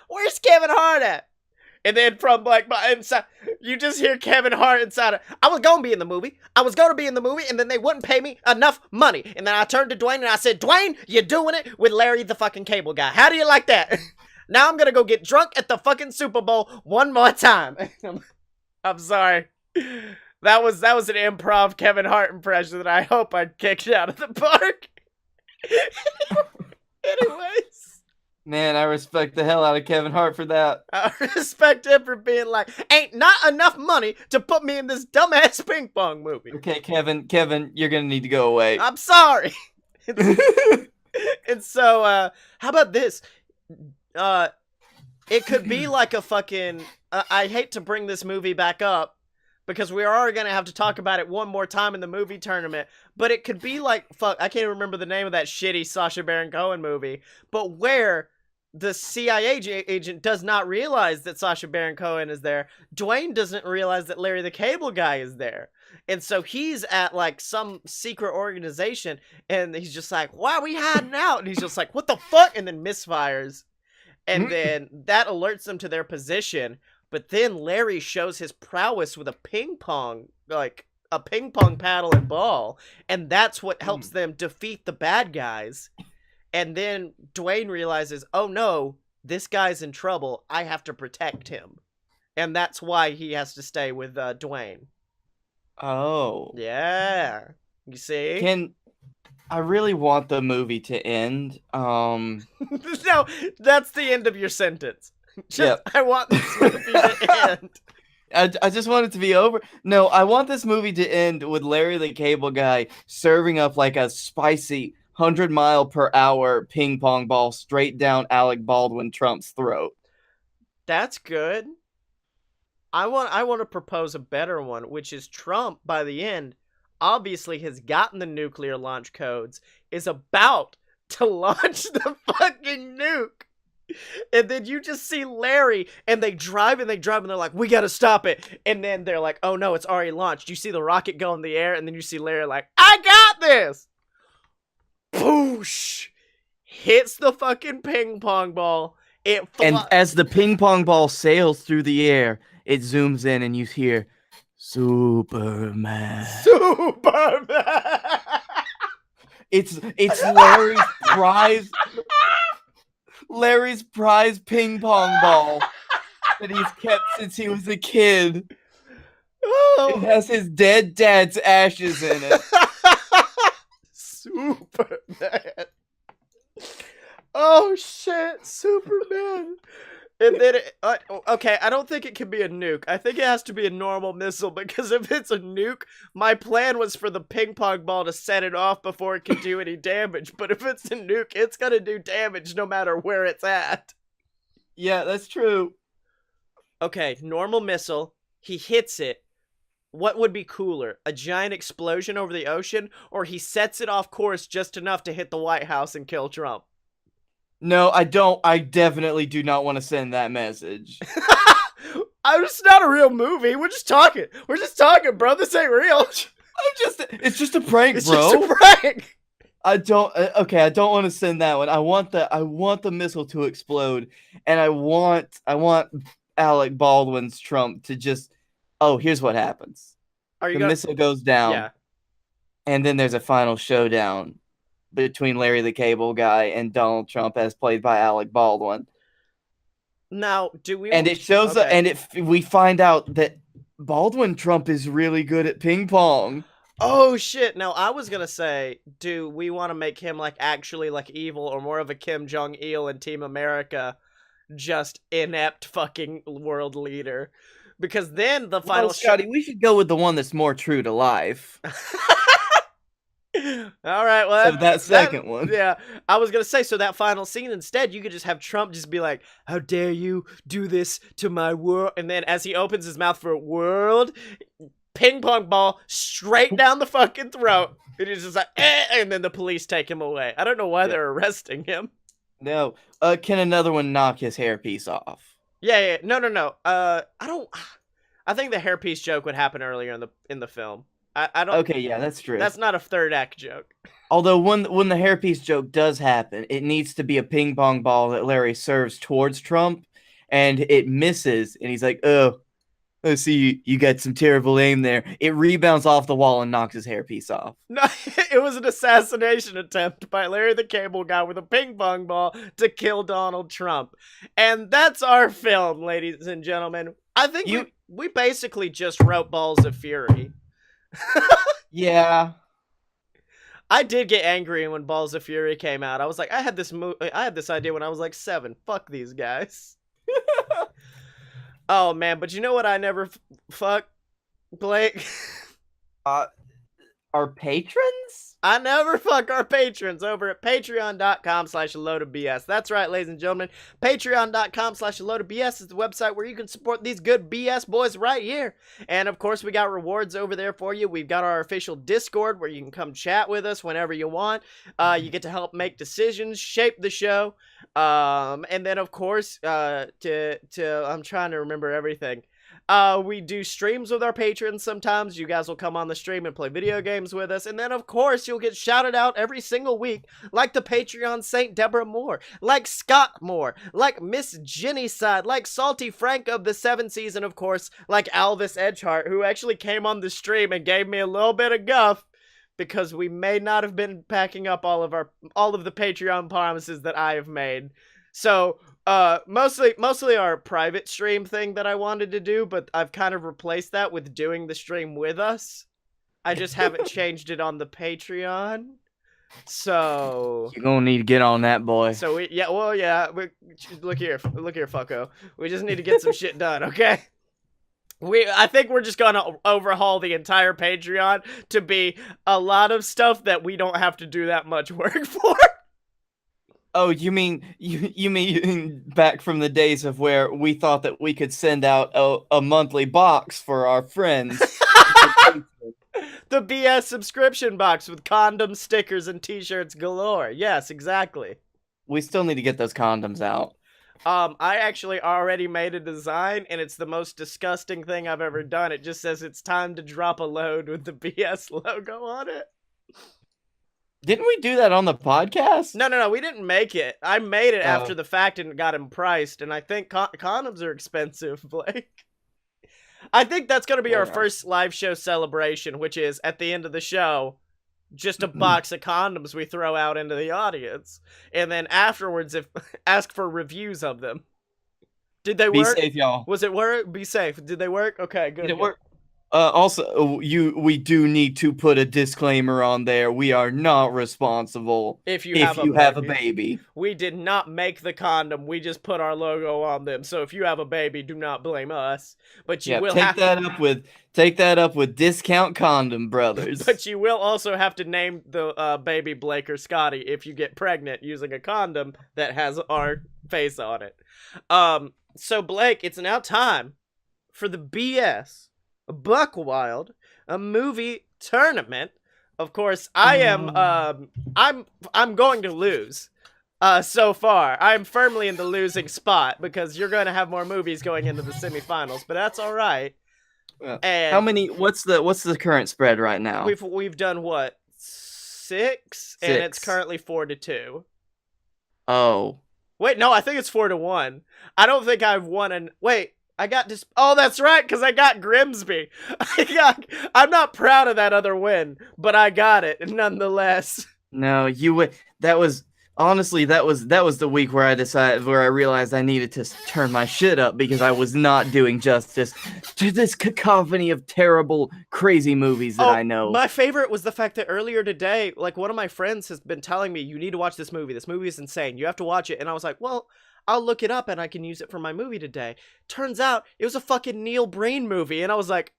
S2: Where's Kevin Hart at? And then from, like, my inside, you just hear Kevin Hart inside. I was going to be in the movie. And then they wouldn't pay me enough money. And then I turned to Dwayne and I said, Dwayne, you're doing it with Larry the fucking Cable Guy. How do you like that? Now I'm going to go get drunk at the fucking Super Bowl one more time. I'm sorry. That was an improv Kevin Hart impression that I hope I kicked out of the park. Anyways.
S1: Man, I respect the hell out of Kevin Hart for that.
S2: I respect him for being like, ain't not enough money to put me in this dumbass ping pong movie.
S1: Okay, Kevin, you're gonna need to go away.
S2: I'm sorry. And so, how about this? Uh, it could be like a fucking. I hate to bring this movie back up because we are going to have to talk about it one more time in the movie tournament. But it could be like fuck. I can't remember the name of that shitty Sacha Baron Cohen movie. But where the CIA agent does not realize that Sacha Baron Cohen is there. Dwayne doesn't realize that Larry the Cable Guy is there. And so he's at like some secret organization and he's just like, why are we hiding out? And he's just like, what the fuck? And then misfires. And then that alerts them to their position. But then Larry shows his prowess with a ping pong paddle and ball. And that's what helps them defeat the bad guys. And then Dwayne realizes, oh no, this guy's in trouble. I have to protect him. And that's why he has to stay with Dwayne.
S1: Oh.
S2: Yeah. You see?
S1: I really want the movie to end.
S2: No, that's the end of your sentence.
S1: Yep.
S2: I want this movie to end.
S1: I just want it to be over. No, I want this movie to end with Larry the Cable Guy serving up like a spicy 100-mile-per-hour ping pong ball straight down Alec Baldwin Trump's throat.
S2: That's good. I want to propose a better one, which is Trump by the end obviously has gotten the nuclear launch codes, is about to launch the fucking nuke. And then you just see Larry, and they drive, and they're like, we gotta stop it. And then they're like, oh no, it's already launched. You see the rocket go in the air, and then you see Larry like, I got this! Boosh! Hits the fucking ping pong ball.
S1: And as the ping pong ball sails through the air, it zooms in, and you hear, Superman. It's Larry's prize ping pong ball that he's kept since he was a kid. It has his dead dad's ashes in it.
S2: Superman. Oh shit, Superman. And then, okay, I don't think it can be a nuke. I think it has to be a normal missile, because if it's a nuke, my plan was for the ping pong ball to set it off before it can do any damage. But if it's a nuke, it's gonna do damage no matter where it's at.
S1: Yeah, that's true.
S2: Okay, normal missile. He hits it. What would be cooler? A giant explosion over the ocean, or he sets it off course just enough to hit the White House and kill Trump?
S1: No, I don't. I definitely do not want to send that message.
S2: It's not a real movie. We're just talking. Bro. This ain't real.
S1: It's just a prank, bro.
S2: It's just a prank.
S1: I don't want to send that one. I want the missile to explode, and I want Alec Baldwin's Trump to just, here's what happens. Missile goes down.
S2: Yeah.
S1: And then there's a final showdown between Larry the Cable Guy and Donald Trump, as played by Alec Baldwin.
S2: Now, do we?
S1: And it shows, we find out that Baldwin Trump is really good at ping pong.
S2: Oh shit! Now I was gonna say, do we want to make him like actually like evil, or more of a Kim Jong-il in Team America, just inept fucking world leader? Because then the final
S1: Scottye, we should go with the one that's more true to life.
S2: All right, well,
S1: that second one.
S2: Yeah, I was gonna say, so that final scene, instead, you could just have Trump just be like, "How dare you do this to my world?" And then as he opens his mouth for world, ping pong ball straight down the fucking throat. And he's just like, and then the police take him away. I don't know why they're arresting him.
S1: No, can another one knock his hairpiece off?
S2: Yeah. No. I think the hairpiece joke would happen earlier in the film. I don't.
S1: Okay, yeah, that's true.
S2: That's not a third act joke.
S1: Although when the hairpiece joke does happen, it needs to be a ping pong ball that Larry serves towards Trump, and it misses, and he's like, "Oh, I see you got some terrible aim there." It rebounds off the wall and knocks his hairpiece off.
S2: No, it was an assassination attempt by Larry the Cable Guy with a ping pong ball to kill Donald Trump, and that's our film, ladies and gentlemen. I think we basically just wrote Balls of Fury.
S1: Yeah.
S2: I did get angry when Balls of Fury came out. I was like, I had this idea when I was like 7. Fuck these guys. Oh man, but you know what? I never fuck Blake.
S1: Uh, our patrons?
S2: I never fuck our patrons over at patreon.com/loadofbs. That's right, ladies and gentlemen. Patreon.com/loadofbs is the website where you can support these good BS boys right here. And of course, we got rewards over there for you. We've got our official Discord where you can come chat with us whenever you want. You get to help make decisions, shape the show. And then of course, I'm trying to remember everything. We do streams with our patrons sometimes. You guys will come on the stream and play video games with us. And then, of course, you'll get shouted out every single week, like the Patreon Saint Deborah Moore, like Scott Moore, like Miss Jenny Side, like Salty Frank of the 7th season, of course, like Alvis Edgehart, who actually came on the stream and gave me a little bit of guff because we may not have been packing up all of the Patreon promises that I have made. So, mostly our private stream thing that I wanted to do, but I've kind of replaced that with doing the stream with us. I just haven't changed it on the Patreon. So
S1: You're gonna need to get on that, boy.
S2: So look here, fucko. We just need to get some shit done, okay? I think we're just gonna overhaul the entire Patreon to be a lot of stuff that we don't have to do that much work for.
S1: Oh, you mean back from the days of where we thought that we could send out a monthly box for our friends?
S2: The BS subscription box with condoms, stickers, and t-shirts galore. Yes, exactly.
S1: We still need to get those condoms out.
S2: I actually already made a design, and it's the most disgusting thing I've ever done. It just says it's time to drop a load with the BS logo on it.
S1: Didn't we do that on the podcast?
S2: No, we didn't make it. I made it after the fact and got them priced, and I think condoms are expensive, Blake. I think that's going to be our first live show celebration, which is, at the end of the show, just a box of condoms we throw out into the audience. And then afterwards, ask for reviews of them. Did they work?
S1: Be safe, y'all.
S2: Was it work? Be safe. Did they work? Okay, good.
S1: Did it work? Also, we do need to put a disclaimer on there. We are not responsible if you have a baby.
S2: We did not make the condom. We just put our logo on them. So if you have a baby, do not blame us. But you will
S1: take that up with Discount Condom Brothers.
S2: But you will also have to name the baby Blake or Scottye if you get pregnant using a condom that has our face on it. So Blake, it's now time for the BS Buck Wild, a movie tournament. Of course, I'm going to lose. So far, I'm firmly in the losing spot because you're going to have more movies going into the semifinals, but that's all right.
S1: And how many? What's the current spread right now?
S2: We've done what, 6, and it's currently 4-2.
S1: Oh,
S2: wait, no, I think it's 4-1. I don't think I've won wait. I got oh, that's right, because I got Grimsby. I'm not proud of that other win, but I got it nonetheless.
S1: No, that was the week where I realized I needed to turn my shit up because I was not doing justice to this cacophony of terrible, crazy movies that I know.
S2: My favorite was the fact that earlier today, like, one of my friends has been telling me, you need to watch this movie. This movie is insane. You have to watch it. And I was like, well, I'll look it up and I can use it for my movie today. Turns out it was a fucking Neil Breen movie. And I was like,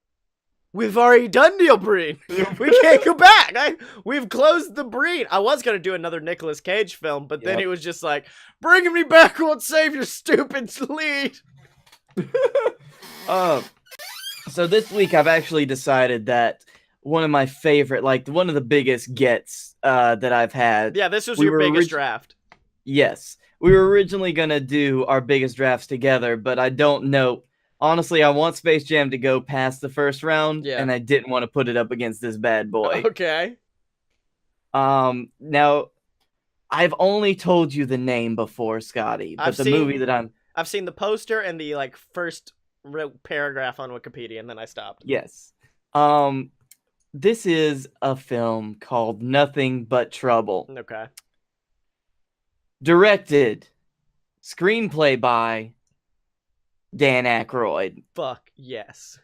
S2: we've already done Neil Breen. We can't go back. We've closed the Breen. I was going to do another Nicolas Cage film, but then it was just like, bringing me back won't save your stupid lead.
S1: So this week I've actually decided that one of my favorite, like one of the biggest gets that I've had.
S2: Yeah, this was your biggest draft.
S1: Yes. We were originally going to do our biggest drafts together, but I don't know. Honestly, I want Space Jam to go past the first round, and I didn't want to put it up against this bad boy.
S2: Okay.
S1: Now, I've only told you the name before, Scottye, but movie that
S2: I've seen the poster and the, like, first paragraph on Wikipedia, and then I stopped.
S1: Yes. This is a film called Nothing But Trouble.
S2: Okay.
S1: Directed, screenplay by Dan Aykroyd.
S2: Fuck yes.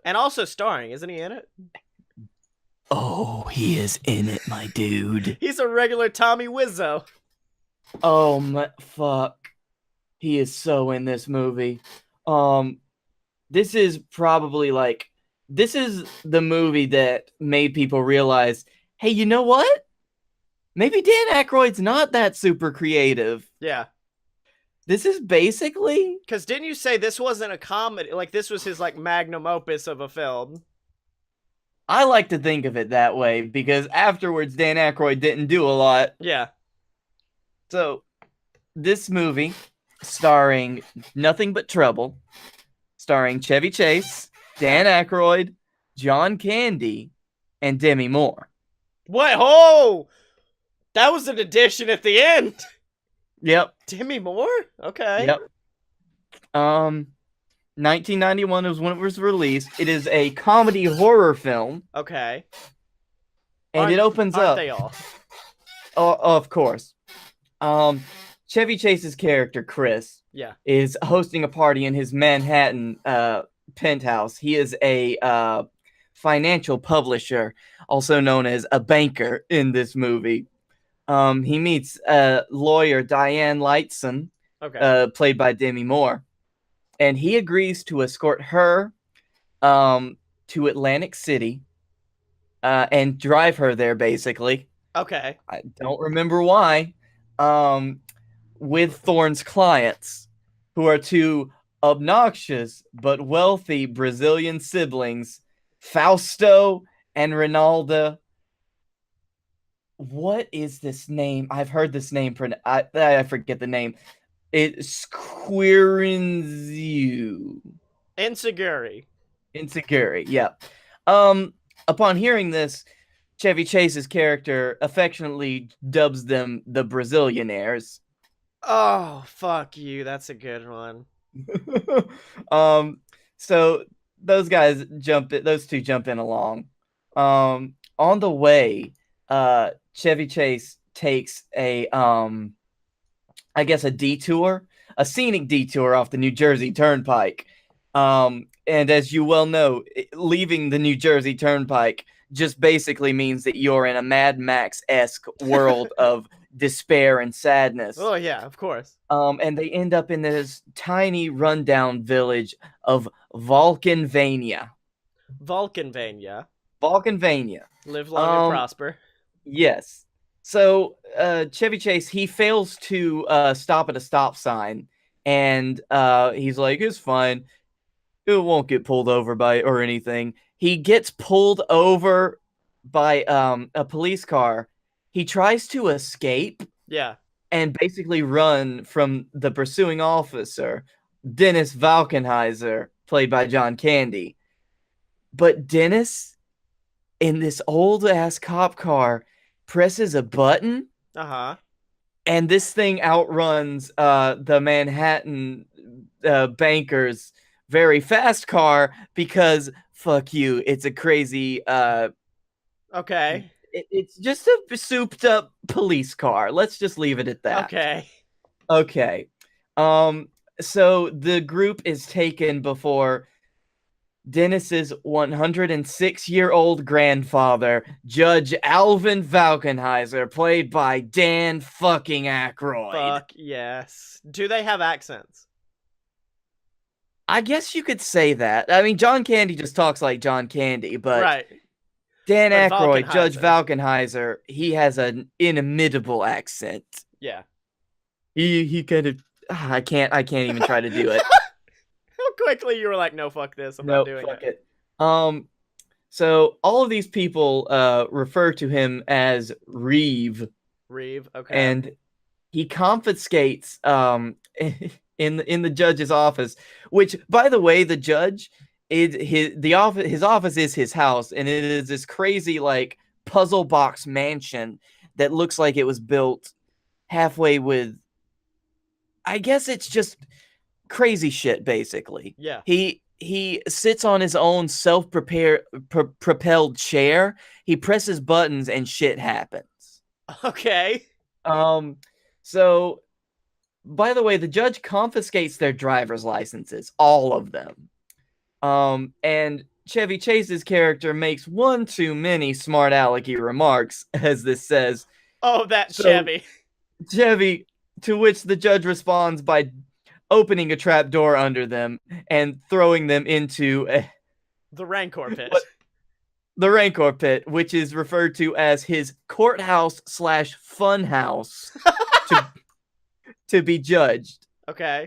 S2: And also starring, isn't he in it?
S1: Oh, he is in it, my dude.
S2: He's a regular Tommy Wiseau.
S1: Oh my fuck. He is so in this movie. Um this is probably like this is the movie that made people realize, hey, you know what? Maybe Dan Aykroyd's not that super creative.
S2: Yeah.
S1: This is basically
S2: Because didn't you say this wasn't a comedy? Like, this was his, like, magnum opus of a film.
S1: I like to think of it that way because afterwards Dan Aykroyd didn't do a lot.
S2: Yeah.
S1: So this movie, starring nothing but trouble, starring Chevy Chase, Dan Aykroyd, John Candy, and Demi Moore.
S2: What? Oh! That was an addition at the end.
S1: Yep.
S2: Demi Moore? Okay.
S1: Yep. 1991 was when it was released. It is a comedy horror film,
S2: Okay.
S1: and it opens
S2: Aren't
S1: up.
S2: they all?
S1: Of course. Chevy Chase's character Chris
S2: Yeah.
S1: is hosting a party in his Manhattan penthouse. He is a financial publisher, also known as a banker in this movie. He meets lawyer Diane Lightson,
S2: Okay.
S1: played by Demi Moore, and he agrees to escort her to Atlantic City and drive her there, basically.
S2: Okay.
S1: I don't remember why. With Thorne's clients, who are two obnoxious but wealthy Brazilian siblings, Fausto and Ronaldo. What is this name? I've heard this name. I forget the name. It's Quirinziu.
S2: Insecurity.
S1: Insecurity, yeah. Upon hearing this, Chevy Chase's character affectionately dubs them the Brazilianaires.
S2: Oh, fuck you. That's a good one.
S1: um, so those those two jump in along. On the way, Chevy Chase takes I guess a scenic detour off the New Jersey Turnpike. And as you well know, leaving the New Jersey Turnpike just basically means that you're in a Mad Max-esque world of despair and sadness.
S2: Oh, yeah, of course.
S1: And they end up in this tiny rundown village of Vulcanvania.
S2: Vulcanvania.
S1: Vulcanvania.
S2: Live long and prosper.
S1: Yes. So Chevy Chase, he fails to stop at a stop sign, and he's like, it's fine. It won't get pulled over by or anything. He gets pulled over by a police car. He tries to escape.
S2: Yeah.
S1: And basically run from the pursuing officer, Dennis Valkenheiser, played by John Candy. But Dennis, in this old ass cop car, presses a button.
S2: Uh-huh.
S1: And this thing outruns the Manhattan banker's very fast car because fuck you, it's a crazy.
S2: Okay.
S1: It's just a souped up police car. Let's just leave it at that.
S2: Okay.
S1: Okay. So the group is taken before Dennis's 106-year-old grandfather, Judge Alvin Valkenheiser, played by Dan fucking Aykroyd.
S2: Fuck yes. Do they have accents?
S1: I guess you could say that. I mean, John Candy just talks like John Candy, but
S2: right.
S1: Dan
S2: But
S1: Aykroyd,
S2: Valkenheiser.
S1: Judge Valkenheiser, he has an inimitable accent.
S2: Yeah.
S1: He kind of I can't even try to do it.
S2: How quickly you were like, no, fuck this. I'm not doing
S1: fuck
S2: it.
S1: So all of these people refer to him as Reeve.
S2: Reeve, okay.
S1: And he confiscates in the judge's office, which, by the way, the judge is his office is his house, and it is this crazy like puzzle box mansion that looks like it was built halfway with. I guess it's just crazy shit, basically.
S2: Yeah.
S1: He sits on his own propelled chair. He presses buttons and shit happens.
S2: Okay.
S1: So, by the way, the judge confiscates their driver's licenses, all of them. And Chevy Chase's character makes one too many smart alecky remarks, as this says.
S2: Oh, that
S1: So
S2: Chevy.
S1: Chevy, to which the judge responds by opening a trap door under them and throwing them into
S2: The Rancor pit.
S1: what the Rancor pit, which is referred to as his courthouse slash funhouse to to be judged.
S2: Okay.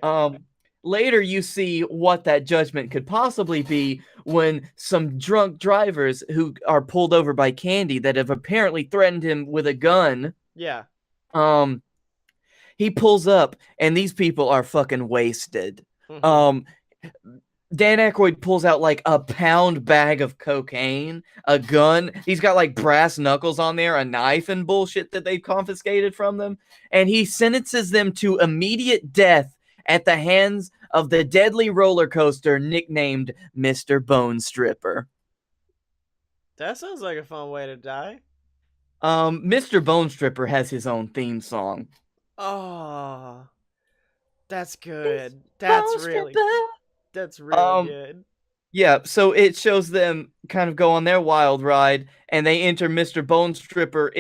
S1: Later you see what that judgment could possibly be when some drunk drivers who are pulled over by Candy that have apparently threatened him with a gun.
S2: Yeah.
S1: Um, he pulls up and these people are fucking wasted.
S2: Mhm.
S1: Dan Aykroyd pulls out like a pound bag of cocaine, a gun. He's got like brass knuckles on there, a knife and bullshit that they've confiscated from them. And he sentences them to immediate death at the hands of the deadly roller coaster nicknamed Mr. Bone Stripper.
S2: That sounds like a fun way to die.
S1: Mr. Bone Stripper has his own theme song.
S2: Oh, that's good. That's really good.
S1: Yeah, so it shows them kind of go on their wild ride, and they enter Mr. Bone Stripper.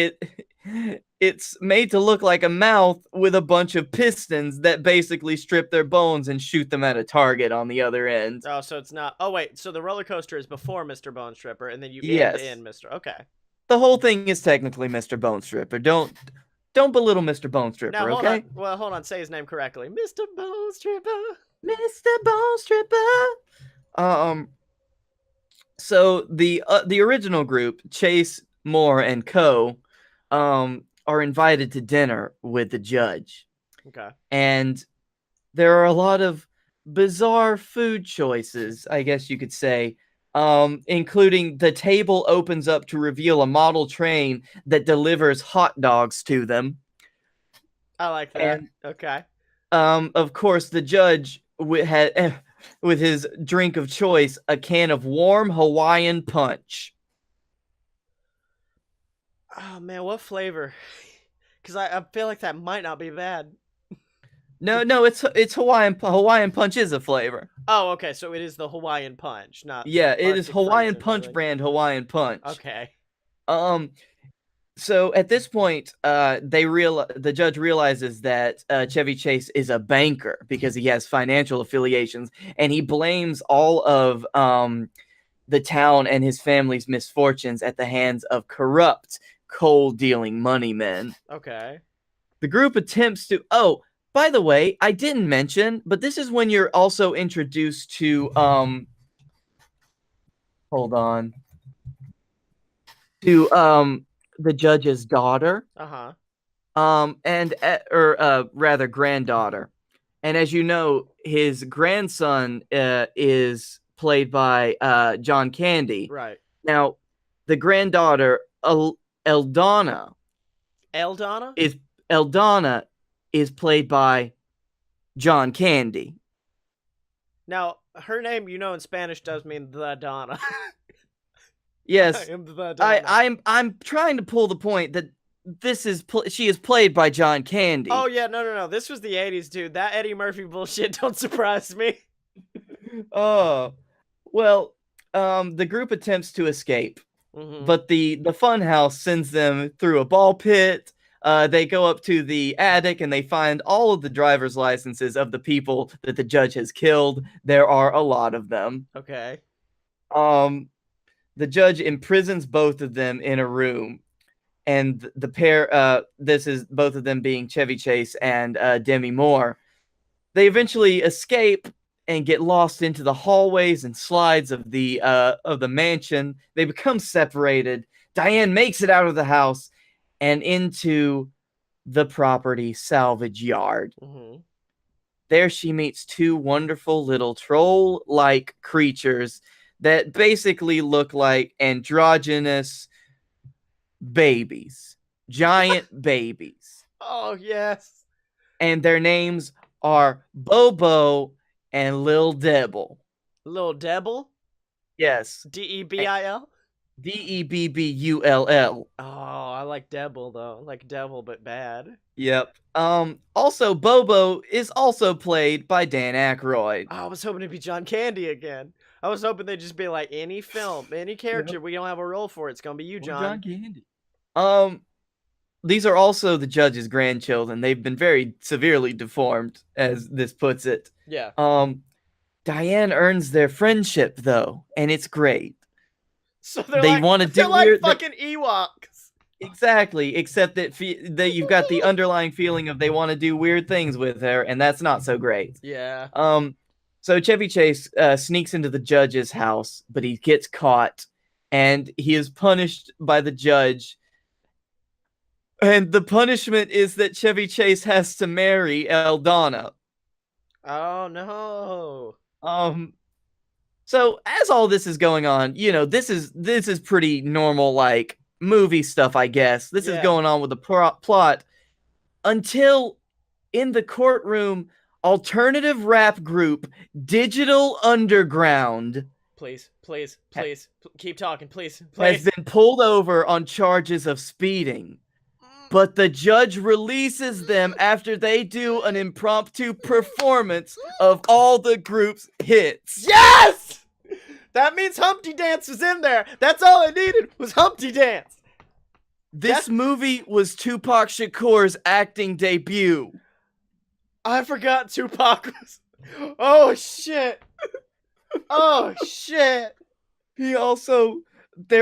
S1: It's made to look like a mouth with a bunch of pistons that basically strip their bones and shoot them at a target on the other end.
S2: Oh, so it's not. Oh, wait. So the roller coaster is before Mr. Bone Stripper, and then you
S1: Yes.
S2: end in Mr. Okay.
S1: The whole thing is technically Mr. Bone Stripper. Don't belittle Mr. Bone Stripper,
S2: Now, hold
S1: okay?
S2: on. Well, hold on. Say his name correctly. Mr. Bone Stripper.
S1: Mr. Bone Stripper. So the original group, Chase, Moore, and Co., are invited to dinner with the judge.
S2: Okay.
S1: And there are a lot of bizarre food choices, I guess you could say, including the table opens up to reveal a model train that delivers hot dogs to them.
S2: I like that. And, okay.
S1: Of course, the judge had with his drink of choice, a can of warm Hawaiian punch.
S2: Oh man, what flavor? Because I feel like that might not be bad.
S1: No, it's Hawaiian. Hawaiian punch is a flavor.
S2: Oh, okay, so it is the Hawaiian punch, not.
S1: Yeah, it is Hawaiian punch brand Hawaiian punch.
S2: Okay.
S1: So at this point, the judge realizes that Chevy Chase is a banker because he has financial affiliations, and he blames all of the town and his family's misfortunes at the hands of corrupt, coal-dealing money men.
S2: Okay.
S1: The group attempts to. Oh, by the way, I didn't mention, but this is when you're also introduced to. Hold on. To the judge's daughter. Or rather granddaughter. And as you know, his grandson is played by John Candy.
S2: Right.
S1: Now, the granddaughter Eldana is played by John Candy.
S2: Now, her name, in Spanish does mean the Donna.
S1: Yes, I'm trying to pull the point that she is played by John Candy.
S2: Oh yeah, no. This was the 80s, dude. That Eddie Murphy bullshit don't surprise me.
S1: Oh, well, the group attempts to escape, but the funhouse sends them through a ball pit. They go up to the attic and they find all of the driver's licenses of the people that the judge has killed. There are a lot of them.
S2: Okay.
S1: The judge imprisons both of them in a room, and the pair, this is both of them being Chevy Chase and Demi Moore. They eventually escape and get lost into the hallways and slides of the mansion. They become separated. Diane makes it out of the house and into the property salvage yard. There she meets two wonderful little troll-like creatures that basically look like androgynous babies. Giant babies.
S2: Oh, yes.
S1: And their names are Bobo and Lil Debble.
S2: Lil Debble?
S1: Yes.
S2: Debil?
S1: Debbull.
S2: Oh, I like Debble, though. Like Devil, but bad.
S1: Yep. Also, Bobo is also played by Dan Aykroyd.
S2: Oh, I was hoping to be John Candy again. I was hoping they'd just be like, any film, any character
S1: Yep.
S2: we don't have a role for, it's gonna be you,
S1: Or
S2: John.
S1: John Candy. Um, these are also the judge's grandchildren. They've been very severely deformed, as this puts it.
S2: Yeah.
S1: Um, Diane earns their friendship though, and it's great.
S2: So
S1: They want to
S2: they're
S1: do
S2: like
S1: weird.
S2: fucking Ewoks.
S1: Exactly, except that you've got the underlying feeling of they want to do weird things with her, and that's not so great.
S2: Yeah.
S1: So Chevy Chase sneaks into the judge's house, but he gets caught, and he is punished by the judge. And the punishment is that Chevy Chase has to marry Eldana.
S2: Oh no.
S1: Um, so as all this is going on, this is pretty normal, like movie stuff, I guess. This is
S2: Yeah.
S1: going on with the plot until in the courtroom, alternative rap group Digital Underground
S2: Please, keep talking, please,
S1: has
S2: please.
S1: been pulled over on charges of speeding. But the judge releases them after they do an impromptu performance of all the group's hits.
S2: Yes! That means Humpty Dance was in there. That's all I needed was Humpty Dance.
S1: This movie was Tupac Shakur's acting debut.
S2: I forgot Tupac was. Oh shit. Oh shit.
S1: They're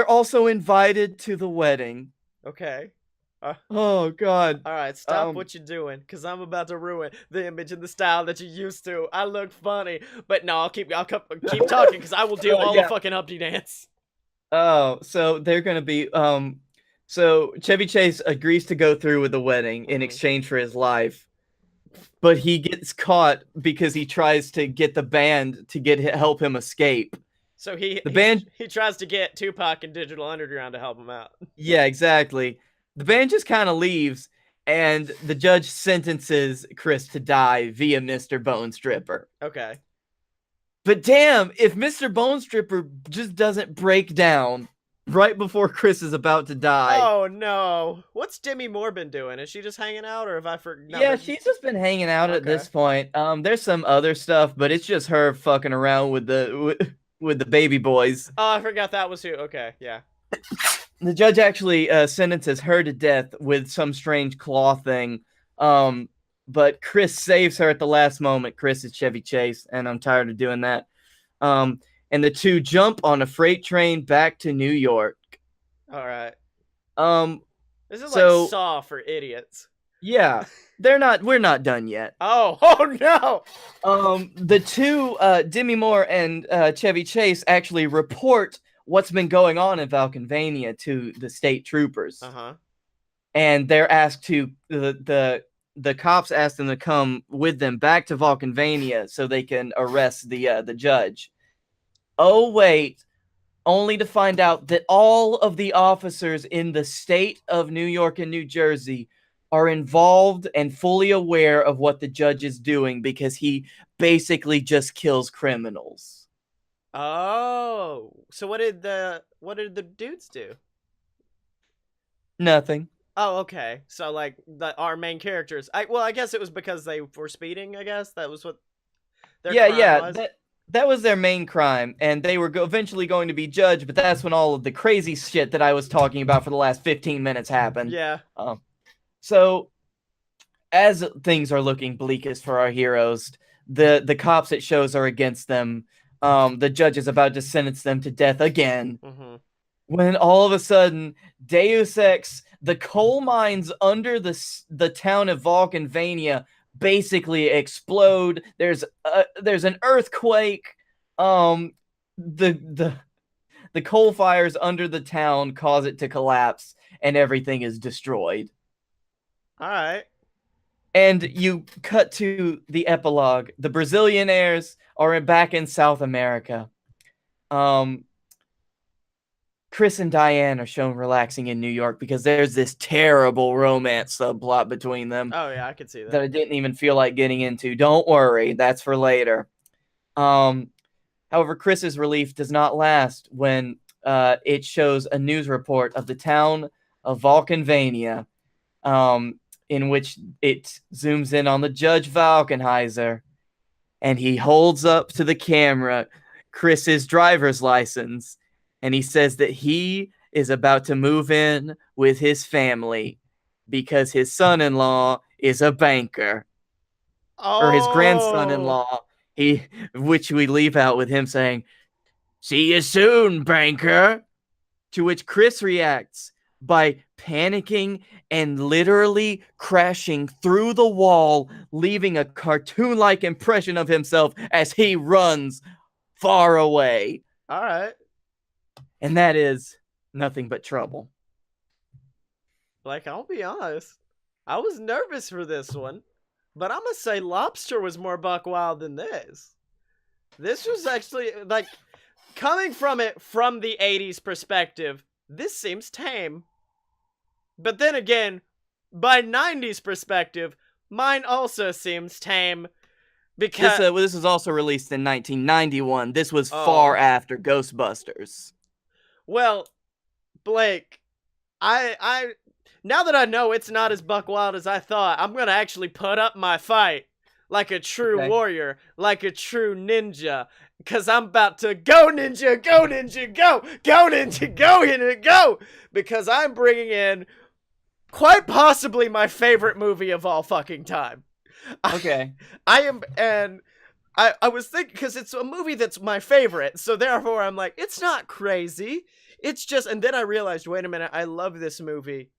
S1: also invited to the wedding.
S2: Okay.
S1: Oh God.
S2: All right, stop what you're doing, cause I'm about to ruin the image and the style that you used to. I look funny, but no, I'll keep talking, cause I will do all the fucking Humpty Dance.
S1: Oh, so they're gonna be so Chevy Chase agrees to go through with the wedding in exchange for his life, but he gets caught because he tries to get the band to help him escape.
S2: So he tries to get Tupac and Digital Underground to help him out.
S1: Yeah, exactly. The band just kind of leaves, and the judge sentences Chris to die via Mr. Bone Stripper.
S2: Okay.
S1: But damn, if Mr. Bone Stripper just doesn't break down right before Chris is about to die.
S2: Oh no. What's Demi Moore been doing? Is she just hanging out, or have I forgotten?
S1: Yeah, she's just been hanging out at this point. There's some other stuff, but it's just her fucking around with the baby boys.
S2: Oh, I forgot that was who. Okay, yeah.
S1: The judge actually sentences her to death with some strange claw thing. But Chris saves her at the last moment. Chris is Chevy Chase, and I'm tired of doing that. And the two jump on a freight train back to New York.
S2: All right. This is
S1: like
S2: Saw for idiots.
S1: Yeah, we're not done yet.
S2: Oh no.
S1: The two, Demi Moore and Chevy Chase, actually report what's been going on in Vulcanvania to the state troopers. And they're asked to the cops asked them to come with them back to Vulcanvania so they can arrest the judge. Oh wait, only to find out that all of the officers in the state of New York and New Jersey are involved and fully aware of what the judge is doing because he basically just kills criminals.
S2: Oh, so what did the dudes do?
S1: Nothing.
S2: Oh, okay. So like our main characters. I guess it was because they were speeding. I guess that was what their crime was.
S1: That was their main crime, and they were eventually going to be judged. But that's when all of the crazy shit that I was talking about for the last 15 minutes happened.
S2: Yeah.
S1: So as things are looking bleakest for our heroes, the cops it shows are against them. The judge is about to sentence them to death again. When all of a sudden, Deus Ex, the coal mines under the town of Vulcanvania basically explode. There's an earthquake. The coal fires under the town cause it to collapse, and everything is destroyed.
S2: All right.
S1: And you cut to the epilogue. The Brazilianaires are back in South America. Chris and Diane are shown relaxing in New York because there's this terrible romance subplot between them.
S2: Oh yeah, I could see that.
S1: That I didn't even feel like getting into. Don't worry, that's for later. However, Chris's relief does not last when it shows a news report of the town of Vulcanvania, in which it zooms in on the Judge Valkenheiser, and he holds up to the camera Chris's driver's license, and he says that he is about to move in with his family because his son-in-law is a banker, or his
S2: Oh,
S1: grandson-in-law, he which we leave out with him saying, "See you soon, banker." To which Chris reacts by panicking and literally crashing through the wall, leaving a cartoon-like impression of himself as he runs far away.
S2: all right.
S1: And that is Nothing But Trouble.
S2: Like, I'll be honest. I was nervous for this one, but I'm gonna say Lobster was more buck wild than this. This was actually, like, coming from it from the 80s perspective, this seems tame. But then again, by 90s perspective, mine also seems tame. Because
S1: This was also released in 1991. This was
S2: Oh.
S1: far after Ghostbusters.
S2: Well, Blake, I now that I know it's not as buck wild as I thought, I'm gonna actually put up my fight like a true warrior, like a true ninja, cause I'm about to go ninja, go ninja, go, go ninja, go ninja, go, because I'm bringing in quite possibly my favorite movie of all fucking time.
S1: Okay.
S2: I was thinking, because it's a movie that's my favorite, so therefore I'm like, it's not crazy. It's just, and then I realized, wait a minute, I love this movie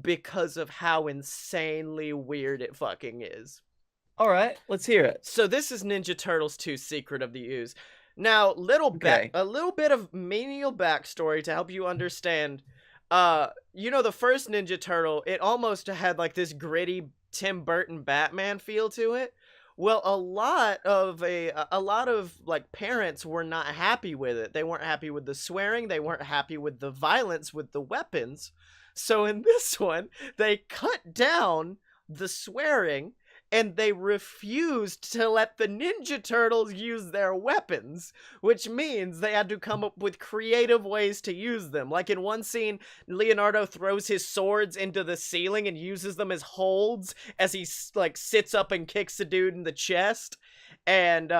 S2: because of how insanely weird it fucking is.
S1: All right, let's hear it.
S2: So this is Ninja Turtles 2: Secret of the Ooze. Now, a little bit of menial backstory to help you understand. You know, the first Ninja Turtle, it almost had like this gritty Tim Burton Batman feel to it. Well, a lot of like parents were not happy with it. They weren't happy with the swearing, they weren't happy with the violence with the weapons. So in this one, they cut down the swearing and they refused to let the Ninja Turtles use their weapons, which means they had to come up with creative ways to use them. Like in one scene, Leonardo throws his swords into the ceiling and uses them as holds as he like sits up and kicks a dude in the chest. And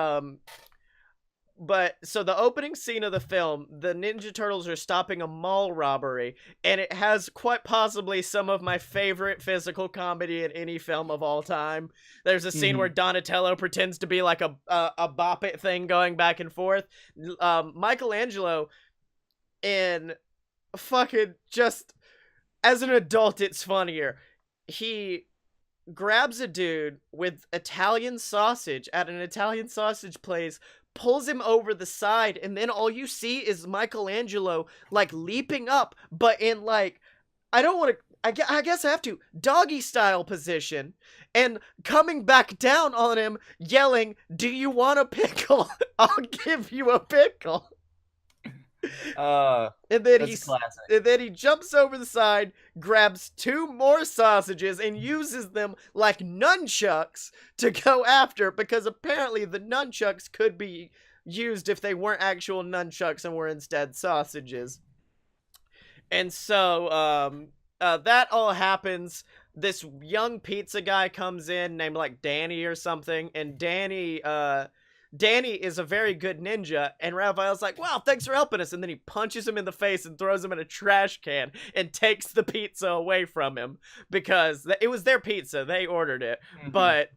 S2: but so the opening scene of the film, the Ninja Turtles are stopping a mall robbery, and it has quite possibly some of my favorite physical comedy in any film of all time. There's a scene where Donatello pretends to be like a bop it thing going back and forth. Michelangelo, in fucking just as an adult, it's funnier. He grabs a dude with Italian sausage at an Italian sausage place, pulls him over the side, and then all you see is Michelangelo like leaping up, but in like, I don't want to, I guess I have to, doggy style position, and coming back down on him yelling, "Do you want a pickle? I'll give you a pickle." And then he jumps over the side, grabs 2 more sausages, and uses them like nunchucks to go after, because apparently the nunchucks could be used if they weren't actual nunchucks and were instead sausages. And so that all happens. This young pizza guy comes in named like Danny or something, and Danny is a very good ninja, and Raphael's like, "Wow, thanks for helping us," and then he punches him in the face and throws him in a trash can and takes the pizza away from him, because it was their pizza, they ordered it, but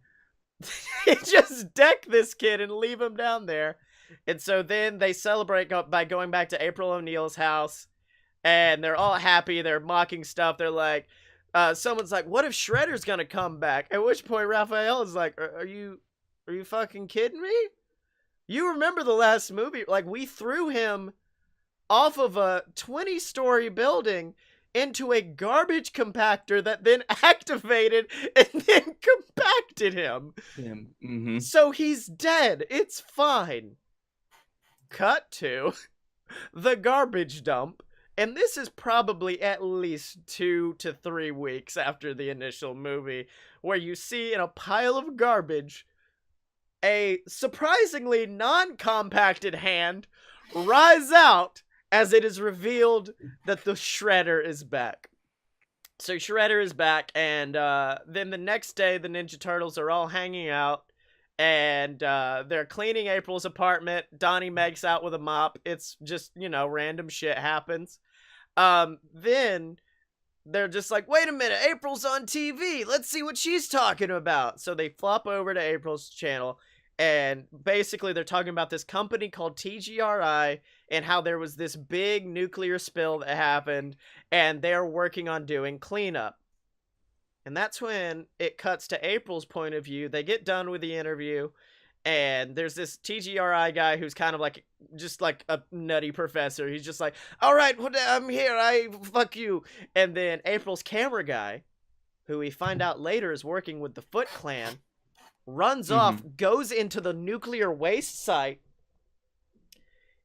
S2: they just deck this kid and leave him down there. And so then they celebrate by going back to April O'Neil's house, and they're all happy, they're mocking stuff, they're like, someone's like, "What if Shredder's gonna come back?" At which point Raphael is like, are you fucking kidding me? You remember the last movie, like, we threw him off of a 20-story building into a garbage compactor that then activated and then compacted him. So he's dead. It's fine. Cut to the garbage dump. And this is probably at least 2 to 3 weeks after the initial movie, where you see in a pile of garbage a surprisingly non-compacted hand rise out as it is revealed that the Shredder is back. So Shredder is back, and then the next day the Ninja Turtles are all hanging out, and they're cleaning April's apartment. Donnie makes out with a mop. It's just, you know, random shit happens. Then they're just like, wait a minute, April's on TV. Let's see what she's talking about. So they flop over to April's channel, and basically they're talking about this company called TGRI and how there was this big nuclear spill that happened, and they're working on doing cleanup. And that's when it cuts to April's point of view. They get done with the interview, and there's this TGRI guy who's kind of like, just like a nutty professor. He's just like, all right, I'm here, fuck you. And then April's camera guy, who we find out later is working with the Foot Clan, runs off, goes into the nuclear waste site,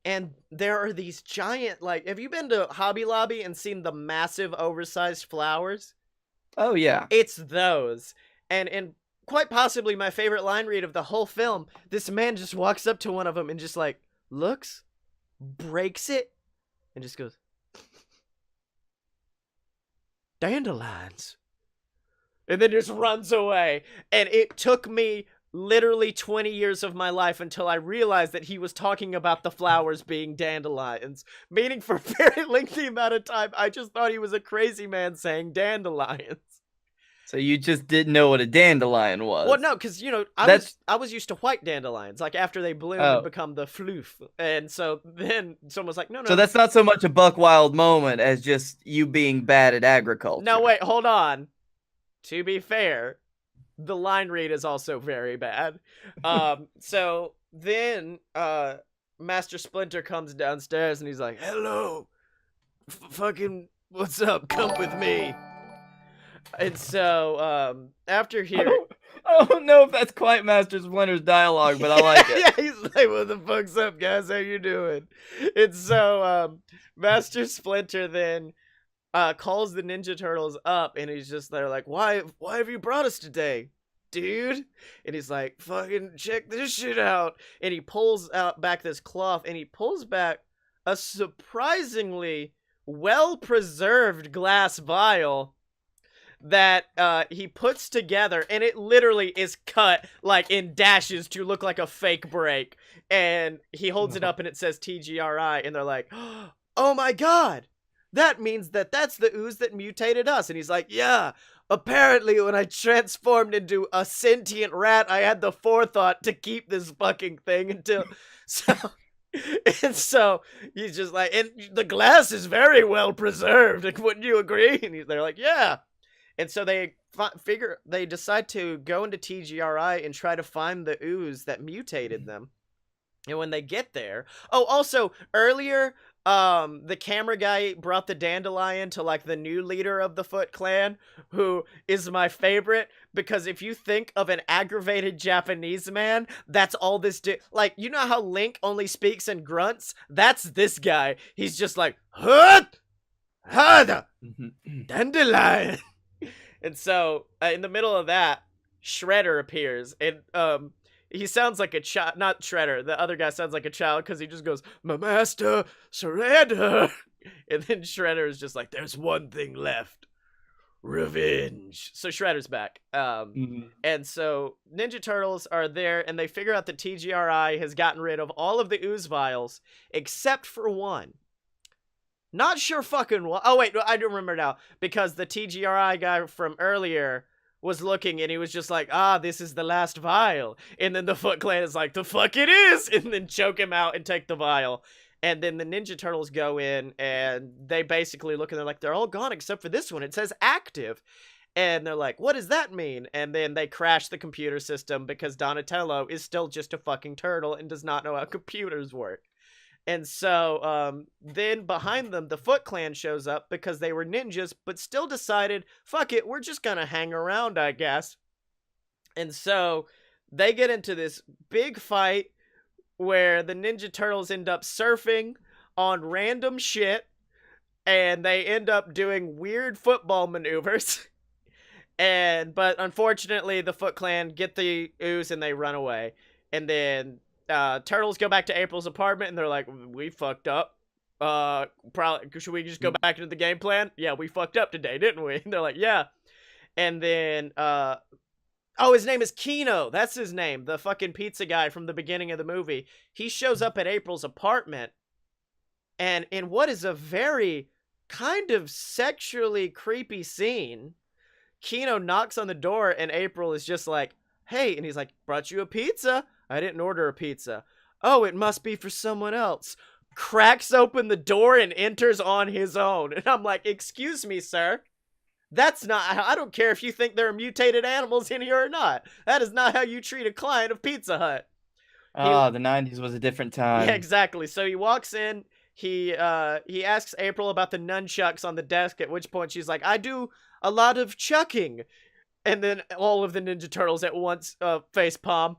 S2: and there are these giant, like, have you been to Hobby Lobby and seen the massive oversized flowers?
S1: Oh, yeah.
S2: It's those. And quite possibly my favorite line read of the whole film, this man just walks up to one of them and just, like, looks, breaks it, and just goes, dandelions. And then just runs away. And it took me literally 20 years of my life until I realized that he was talking about the flowers being dandelions. Meaning for a very lengthy amount of time, I just thought he was a crazy man saying dandelions.
S1: So you just didn't know what a dandelion was.
S2: Well, no, because, you know, I was used to white dandelions, like after they bloom and become the floof. And so then someone's like, no.
S1: So that's not so much a Buck Wild moment as just you being bad at agriculture.
S2: No, wait, hold on. To be fair, the line read is also very bad. So then Master Splinter comes downstairs and he's like, hello, fucking, what's up? Come with me. And so after hearing...
S1: I don't know if that's quite Master Splinter's dialogue, but I like it.
S2: Yeah, he's like, what the fuck's up, guys? How you doing? And so Master Splinter then calls the Ninja Turtles up, and he's just there like, why have you brought us today, dude? And he's like, fucking check this shit out. And he pulls out back this cloth, and he pulls back a surprisingly well-preserved glass vial that he puts together, and it literally is cut like in dashes to look like a fake break. And he holds it up, and it says TGRI, and they're like, oh my god, that means that's the ooze that mutated us. And he's like, yeah, apparently when I transformed into a sentient rat, I had the forethought to keep this fucking thing until... And so he's just like, and the glass is very well preserved, wouldn't you agree? And they're like, yeah. And so they decide to go into TGRI and try to find the ooze that mutated them. And when they get there, oh, also earlier, the camera guy brought the dandelion to like the new leader of the Foot Clan, who is my favorite, because if you think of an aggravated Japanese man, that's all this like, you know how Link only speaks in grunts? That's this guy. He's just like, hut, hada, dandelion. And so in the middle of that, Shredder appears, and he sounds like a child. Not Shredder, the other guy sounds like a child, because he just goes, my master, Shredder. And then Shredder is just like, there's one thing left, revenge. So Shredder's back. And so Ninja Turtles are there, and they figure out that TGRI has gotten rid of all of the ooze vials, except for one. Not sure fucking what. Oh, wait, I do remember now. Because the TGRI guy from earlier was looking, and he was just like, this is the last vial. And then the Foot Clan is like, the fuck it is! And then choke him out and take the vial. And then the Ninja Turtles go in, and they basically look, and they're like, they're all gone except for this one. It says active. And they're like, what does that mean? And then they crash the computer system because Donatello is still just a fucking turtle and does not know how computers work. And so, then behind them, the Foot Clan shows up because they were ninjas, but still decided, fuck it, we're just gonna hang around, I guess. And so, they get into this big fight where the Ninja Turtles end up surfing on random shit, and they end up doing weird football maneuvers. But unfortunately, the Foot Clan get the ooze and they run away. And then Turtles go back to April's apartment, and they're like, we fucked up. Probably should we just go back into the game plan? Yeah, we fucked up today, didn't we? And they're like, yeah. And then Oh, his name is Kino. That's his name. The fucking pizza guy from the beginning of the movie. He shows up at April's apartment, and in what is a very kind of sexually creepy scene, Kino knocks on the door, and April is just like, "Hey," and he's like, "Brought you a pizza. I didn't order a pizza. Oh, it must be for someone else." Cracks open the door and enters on his own. And I'm like, "Excuse me, sir. That's not, I don't care if you think there are mutated animals in here or not. That is not how you treat a client of Pizza Hut." He,
S1: Oh, the 90s was a different
S2: yeah,
S1: time.
S2: exactly. So he walks in, he asks April about the nunchucks on the desk, at which point she's like, "I do a lot of chucking." And then all of the Ninja Turtles at once face palm.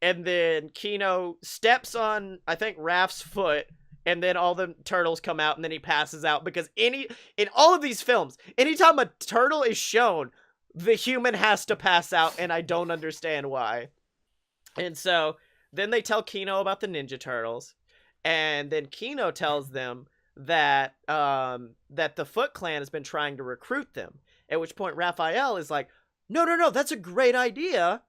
S2: And then Kino steps on, I think, Raph's foot, and then all the turtles come out, and then he passes out, because in all of these films, anytime a turtle is shown, the human has to pass out, and I don't understand why. And so then they tell Kino about the Ninja Turtles, and then Kino tells them that that the Foot Clan has been trying to recruit them. At which point Raphael is like, "No, no, no, that's a great idea.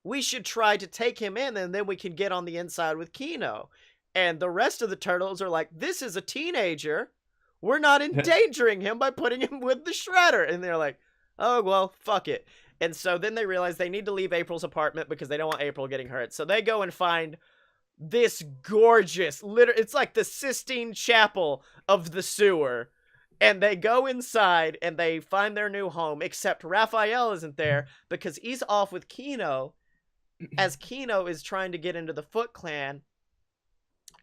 S2: We should try to take him in, and then we can get on the inside with Kino." And the rest of the turtles are like, "This is a teenager. We're not endangering him by putting him with the Shredder." And they're like, "Oh, well, fuck it." And so then they realize they need to leave April's apartment because they don't want April getting hurt. So they go and find this gorgeous, it's like the Sistine Chapel of the sewer. And they go inside and they find their new home, except Raphael isn't there because he's off with Kino, as Kino is trying to get into the Foot Clan.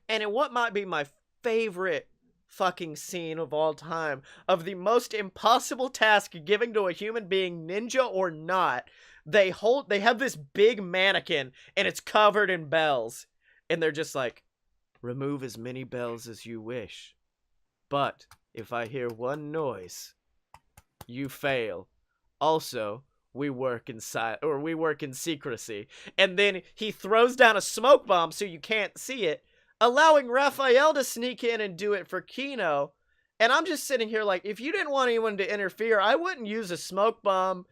S2: And in what might be my favorite fucking scene of all time, of the most impossible task given to a human being, ninja or not, they have this big mannequin and it's covered in bells. And they're just like, "Remove as many bells as you wish. But if I hear one noise, you fail. Also, we work in secrecy." And then he throws down a smoke bomb so you can't see it, allowing Raphael to sneak in and do it for Kino. And I'm just sitting here like, if you didn't want anyone to interfere, I wouldn't use a smoke bomb,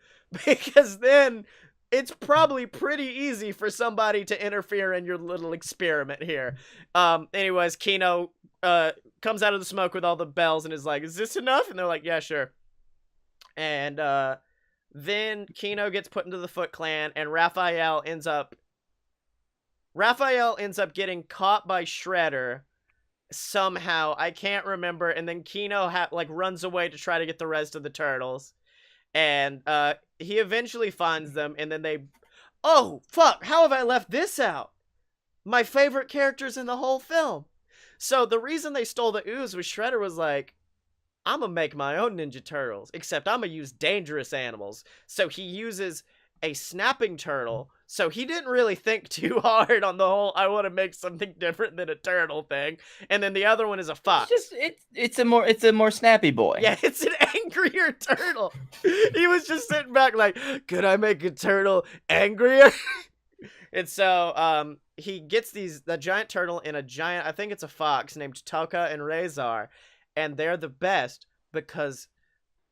S2: because then it's probably pretty easy for somebody to interfere in your little experiment here. Anyways, Kino comes out of the smoke with all the bells and is like, "Is this enough?" And they're like, "Yeah, sure." And then Kino gets put into the Foot Clan, and Raphael ends up getting caught by Shredder somehow. I can't remember. And then Kino runs away to try to get the rest of the turtles. And he eventually finds them, and then oh, fuck, how have I left this out? My favorite characters in the whole film. So the reason they stole the ooze was Shredder was like, "I'm gonna make my own Ninja Turtles, except I'm gonna use dangerous animals." So he uses a snapping turtle. So he didn't really think too hard on the whole, "I want to make something different than a turtle" thing. And then the other one is a fox.
S1: It's a more snappy boy.
S2: Yeah, it's an angrier turtle. He was just sitting back like, "Could I make a turtle angrier?" And so he gets the giant turtle and I think it's a fox named Toka and Razor, and they're the best because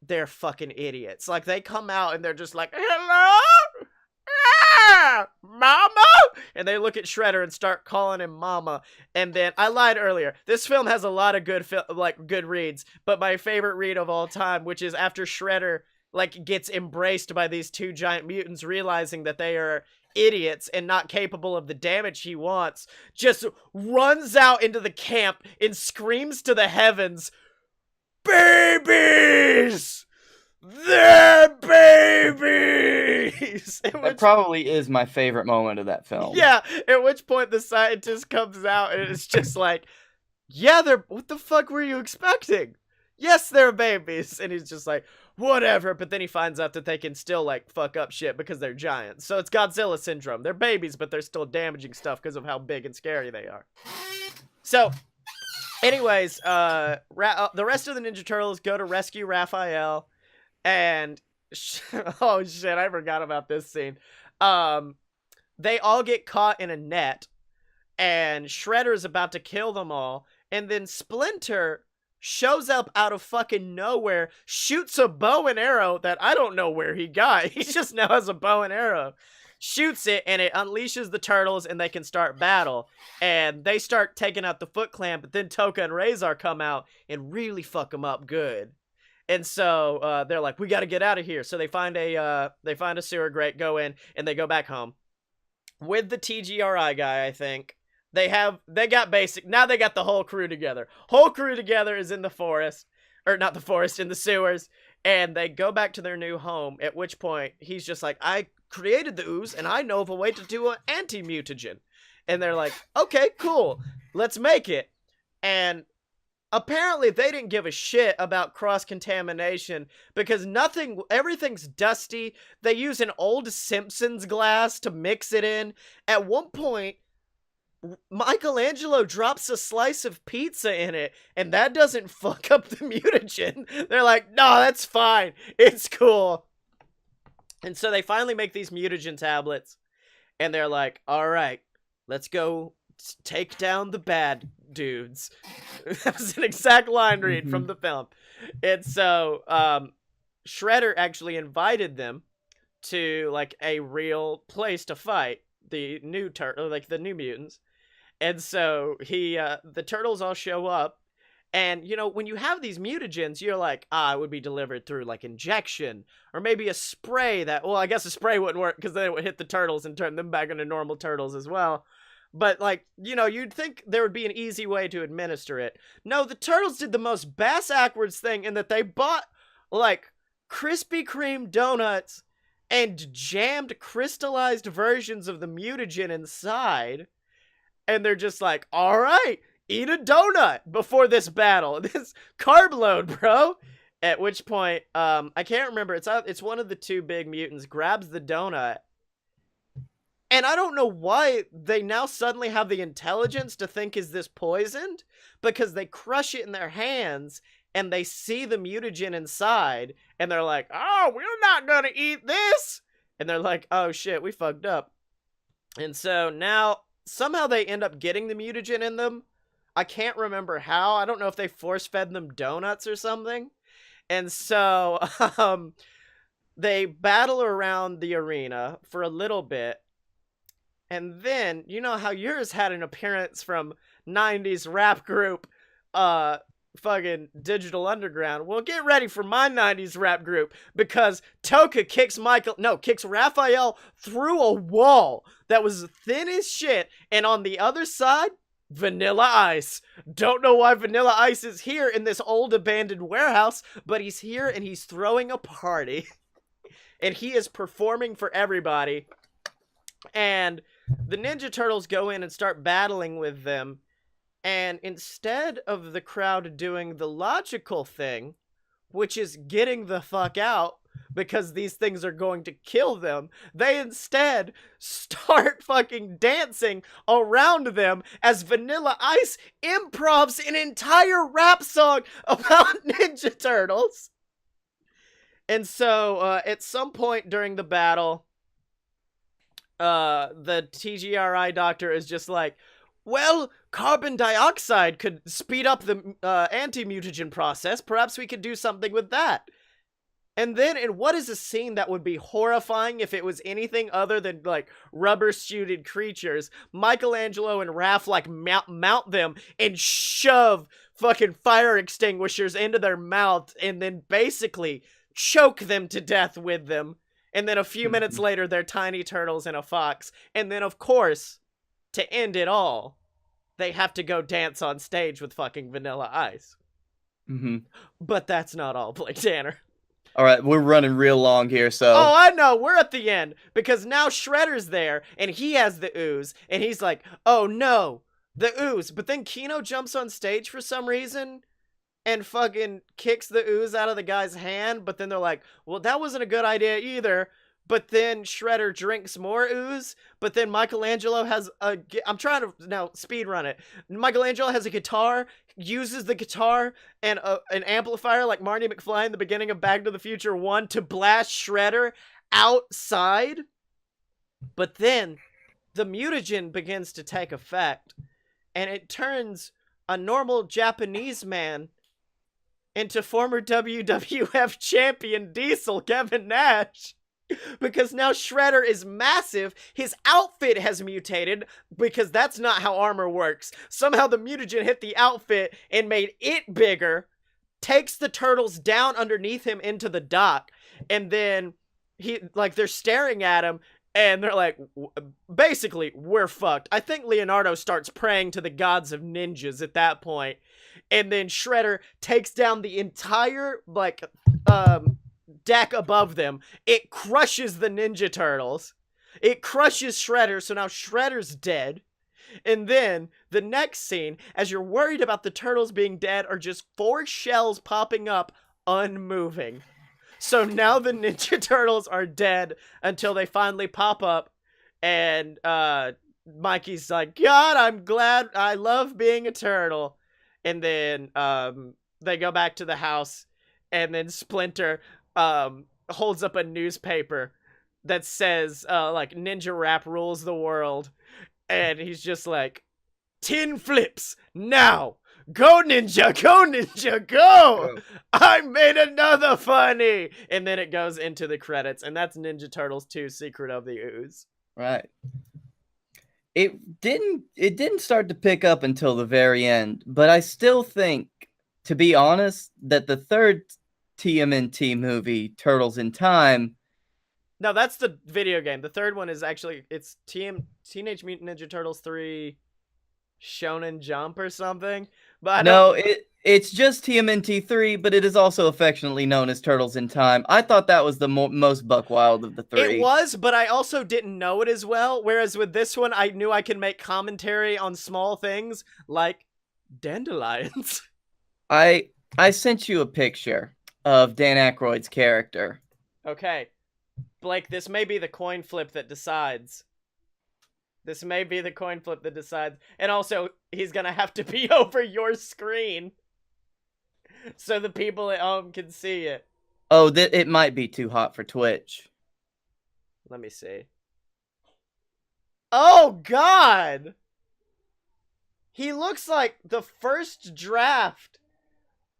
S2: they're fucking idiots. Like, they come out and they're just like, "Hello? Ah, Mama?" And they look at Shredder and start calling him Mama. And then, I lied earlier, this film has a lot of good reads, but my favorite read of all time, which is after Shredder gets embraced by these two giant mutants, realizing that they are idiots and not capable of the damage he wants, just runs out into the camp and screams to the heavens, "Babies! They're babies!"
S1: That probably is my favorite moment of that film.
S2: Yeah, at which point the scientist comes out and it's just like, "Yeah, what the fuck were you expecting? Yes, they're babies." And he's just like, "Whatever." But then he finds out that they can still fuck up shit because they're giants. So it's Godzilla syndrome. They're babies, but they're still damaging stuff because of how big and scary they are. So anyways, the rest of the Ninja Turtles go to rescue Raphael, and oh shit, I forgot about this scene. They all get caught in a net, and Shredder is about to kill them all, and then Splinter shows up out of fucking nowhere, shoots a bow and arrow that I don't know where he got. He just now has a bow and arrow. Shoots it, and it unleashes the turtles, and they can start battle. And they start taking out the Foot Clan, but then Toka and Razor come out and really fuck them up good. And so they're like, we got to get out of here. So they find a sewer grate, go in, and they go back home with the TGRI guy. I think they got basic. Now they got the whole crew together. Whole crew together is in the forest, or not the forest, in the sewers, and they go back to their new home. At which point he's just like, I created the ooze, and I know of a way to do an anti-mutagen. And they're like, okay, cool, let's make it. And apparently they didn't give a shit about cross-contamination because everything's dusty. They use an old Simpsons glass to mix it in. At one point, Michelangelo drops a slice of pizza in it, and that doesn't fuck up the mutagen. They're like, no, that's fine. It's cool. And so they finally make these mutagen tablets, and they're like, all right, let's go take down the bad dudes. That was an exact line read from the film. And so Shredder actually invited them to like a real place to fight the new the new mutants. And so the turtles all show up. And, you know, when you have these mutagens, you're like, it would be delivered through, like, injection. Or maybe a spray that, well, I guess a spray wouldn't work because then it would hit the turtles and turn them back into normal turtles as well. But, like, you know, you'd think there would be an easy way to administer it. No, the turtles did the most bass-ackwards thing in that they bought, like, Krispy Kreme donuts and jammed crystallized versions of the mutagen inside. And they're just like, all right, eat a donut before this battle. This carb load, bro. At which point, I can't remember. It's one of the two big mutants grabs the donut. And I don't know why they now suddenly have the intelligence to think, is this poisoned? Because they crush it in their hands and they see the mutagen inside. And they're like, oh, we're not going to eat this. And they're like, oh shit, we fucked up. And so now somehow they end up getting the mutagen in them. I can't remember how. I don't know if they force-fed them donuts or something. And so they battle around the arena for a little bit. And then, you know how yours had an appearance from 90s rap group, fucking Digital Underground. Well, get ready for my 90s rap group, because Toka kicks Raphael through a wall that was thin as shit, and on the other side, Vanilla Ice. Don't know why Vanilla Ice is here in this old abandoned warehouse, but he's here and he's throwing a party. And he is performing for everybody. And the Ninja Turtles go in and start battling with them. And instead of the crowd doing the logical thing, which is getting the fuck out because these things are going to kill them, they instead start fucking dancing around them as Vanilla Ice improvs an entire rap song about Ninja Turtles. And so at some point during the battle, the TGRI doctor is just like, well, carbon dioxide could speed up the anti-mutagen process. Perhaps we could do something with that. And then, in what is a scene that would be horrifying if it was anything other than, like, rubber-suited creatures, Michelangelo and Raph, like, mount them and shove fucking fire extinguishers into their mouth and then basically choke them to death with them. And then a few minutes later, they're tiny turtles and a fox. And then, of course, to end it all, they have to go dance on stage with fucking Vanilla Ice. But that's not all, Blake Tanner.
S1: All right, we're running real long here, so...
S2: Oh, I know, we're at the end, because now Shredder's there, and he has the ooze, and he's like, oh no, the ooze. But then Kino jumps on stage for some reason, and fucking kicks the ooze out of the guy's hand, but then they're like, well, that wasn't a good idea either. But then Shredder drinks more ooze, but then Michelangelo has a... I'm trying to now speed run it. Michelangelo has a guitar, uses the guitar and an amplifier like Marty McFly in the beginning of Back to the Future 1 to blast Shredder outside. But then the mutagen begins to take effect, and it turns a normal Japanese man into former WWF champion Diesel Kevin Nash. Because now Shredder is massive, his outfit has mutated, because that's not how armor works. Somehow the mutagen hit the outfit and made it bigger, takes the turtles down underneath him into the dock, and then they're staring at him, and they're like, basically, we're fucked. I think Leonardo starts praying to the gods of ninjas at that point, and then Shredder takes down the entire, deck above them. It crushes the Ninja Turtles. It crushes Shredder, so now Shredder's dead. And then, the next scene, as you're worried about the turtles being dead, are just 4 shells popping up, unmoving. So now the Ninja Turtles are dead until they finally pop up, and Mikey's like, God, I'm glad, I love being a turtle. And then they go back to the house, and then Splinter holds up a newspaper that says, Ninja Rap rules the world. And he's just like, 10 flips, now! Go Ninja, go Ninja, go! I made another funny! And then it goes into the credits, and that's Ninja Turtles 2 Secret of the Ooze.
S1: Right. It didn't start to pick up until the very end, but I still think, to be honest, that the third TMNT movie, Turtles in Time...
S2: No, that's the video game. The third one is actually, it's Teenage Mutant Ninja Turtles 3 Shonen Jump or something. But
S1: it's just TMNT 3, but it is also affectionately known as Turtles in Time. I thought that was the most buck wild of the 3.
S2: It was, but I also didn't know it as well. Whereas with this one, I knew I could make commentary on small things like dandelions.
S1: I sent you a picture of Dan Aykroyd's character.
S2: Okay. Blake, this may be the coin flip that decides. This may be the coin flip that decides. And also, he's gonna have to be over your screen, so the people at home can see it.
S1: Oh, it might be too hot for Twitch.
S2: Let me see. Oh, God! He looks like the first draft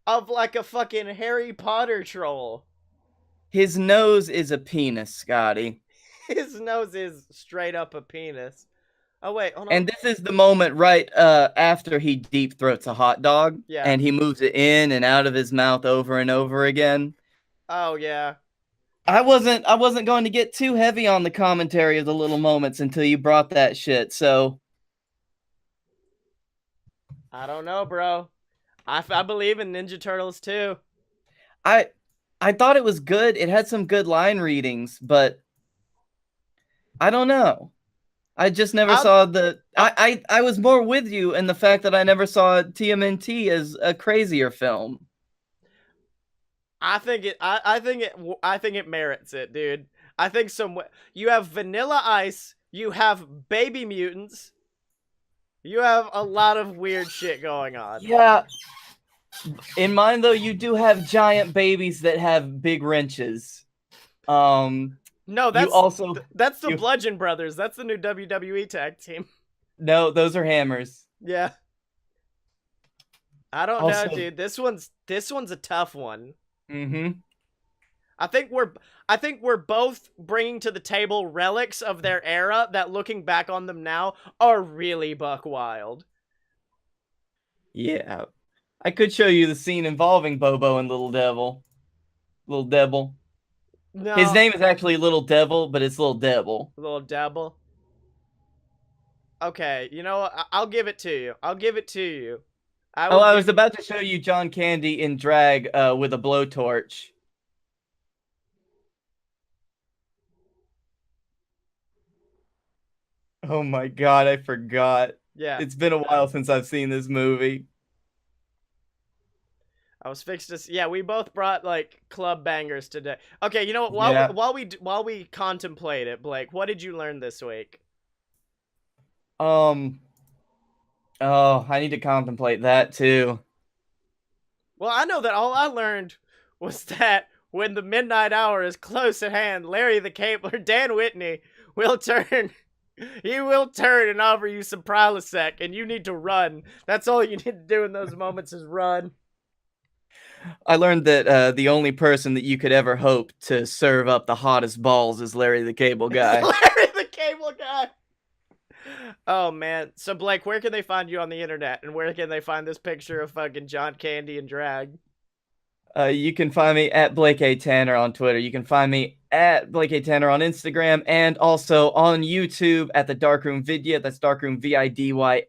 S2: of, like, a fucking Harry Potter troll.
S1: His nose is a penis, Scotty.
S2: His nose is straight up a penis. Oh, wait, hold on.
S1: And this is the moment right after he deep throats a hot dog.
S2: Yeah.
S1: And he moves it in and out of his mouth over and over again.
S2: Oh, yeah.
S1: I wasn't going to get too heavy on the commentary of the little moments until you brought that shit, so...
S2: I don't know, bro. I believe in Ninja Turtles, too.
S1: I thought it was good. It had some good line readings, but... I don't know. I just never saw the... I was more with you in the fact that I never saw TMNT as a crazier film.
S2: I think it merits it, dude. I think you have Vanilla Ice, you have Baby Mutants, you have a lot of weird shit going on.
S1: Yeah. In mine, though, you do have giant babies that have big wrenches.
S2: No, that's the Bludgeon Brothers. That's the new WWE tag team.
S1: No, those are hammers.
S2: Yeah. I don't know, dude. This one's a tough one.
S1: Mm-hmm.
S2: I think we're both bringing to the table relics of their era that, looking back on them now, are really buck wild.
S1: Yeah. I could show you the scene involving Bobo and Little Devil. Little Devil.
S2: No.
S1: His name is actually Little Devil, but it's Little Devil.
S2: Little Devil. Okay, you know what? I'll give it to you. I'll give it to you.
S1: I was about to show you John Candy in drag with a blowtorch. Oh my god, I forgot.
S2: Yeah.
S1: It's been a while since I've seen this movie.
S2: I was fixed to... Yeah, we both brought, like, club bangers today. Okay, you know what? While we contemplate it, Blake, what did you learn this week?
S1: Oh, I need to contemplate that, too.
S2: Well, I know that all I learned was that when the midnight hour is close at hand, Larry the Cable, or Dan Whitney, will turn... He will turn and offer you some Prilosec, and you need to run. That's all you need to do in those moments is run.
S1: I learned that the only person that you could ever hope to serve up the hottest balls is Larry the Cable Guy.
S2: Larry the Cable Guy. Oh man. So Blake, where can they find you on the internet, and where can they find this picture of fucking John Candy and drag?
S1: You can find me at Blake A. Tanner on Twitter. You can find me at Blake A. Tanner on Instagram, and also on YouTube at the Darkroom Vidya. That's Darkroom Vidya.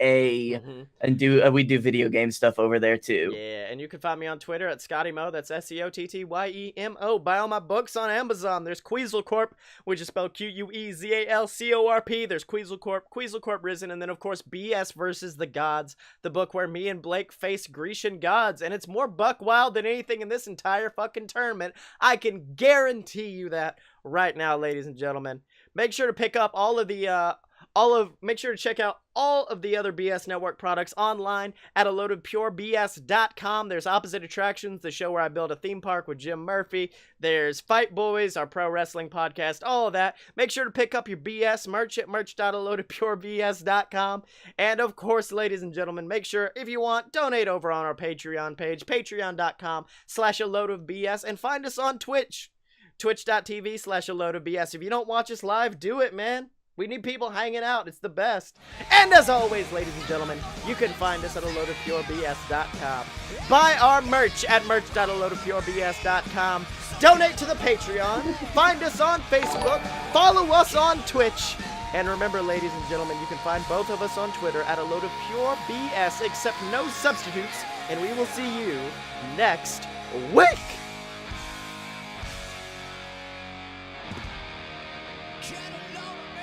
S1: And we do video game stuff over there too.
S2: Yeah, and you can find me on Twitter at Scottye. That's SCOTTYEMO. Buy all my books on Amazon. There's Quetzalcorp, which is spelled QUEZALCORP. There's Quetzalcorp Risen, and then of course BS versus the Gods, the book where me and Blake face Grecian gods, and it's more buck wild than anything in this entire fucking tournament. I can guarantee you that right now, ladies and gentlemen. Make sure to pick up make sure to check out all of the other BS Network products online at aloadofpurebs.com. There's Opposite Attractions, the show where I build a theme park with Jim Murphy. There's Fight Boys, our pro wrestling podcast, all of that. Make sure to pick up your BS merch at merch.aloadofpurebs.com. And of course, ladies and gentlemen, make sure, if you want, donate over on our Patreon page, patreon.com/aloadofbs, and find us on Twitch, twitch.tv/aloadofbs. If you don't watch us live, do it, man. We need people hanging out. It's the best. And as always, ladies and gentlemen, you can find us at aloadofpurebs.com. Buy our merch at merch.aloadofpurebs.com. Donate to the Patreon. Find us on Facebook. Follow us on Twitch. And remember, ladies and gentlemen, you can find both of us on Twitter at aloadofpurebs, except no substitutes. And we will see you next week.
S3: Get a load of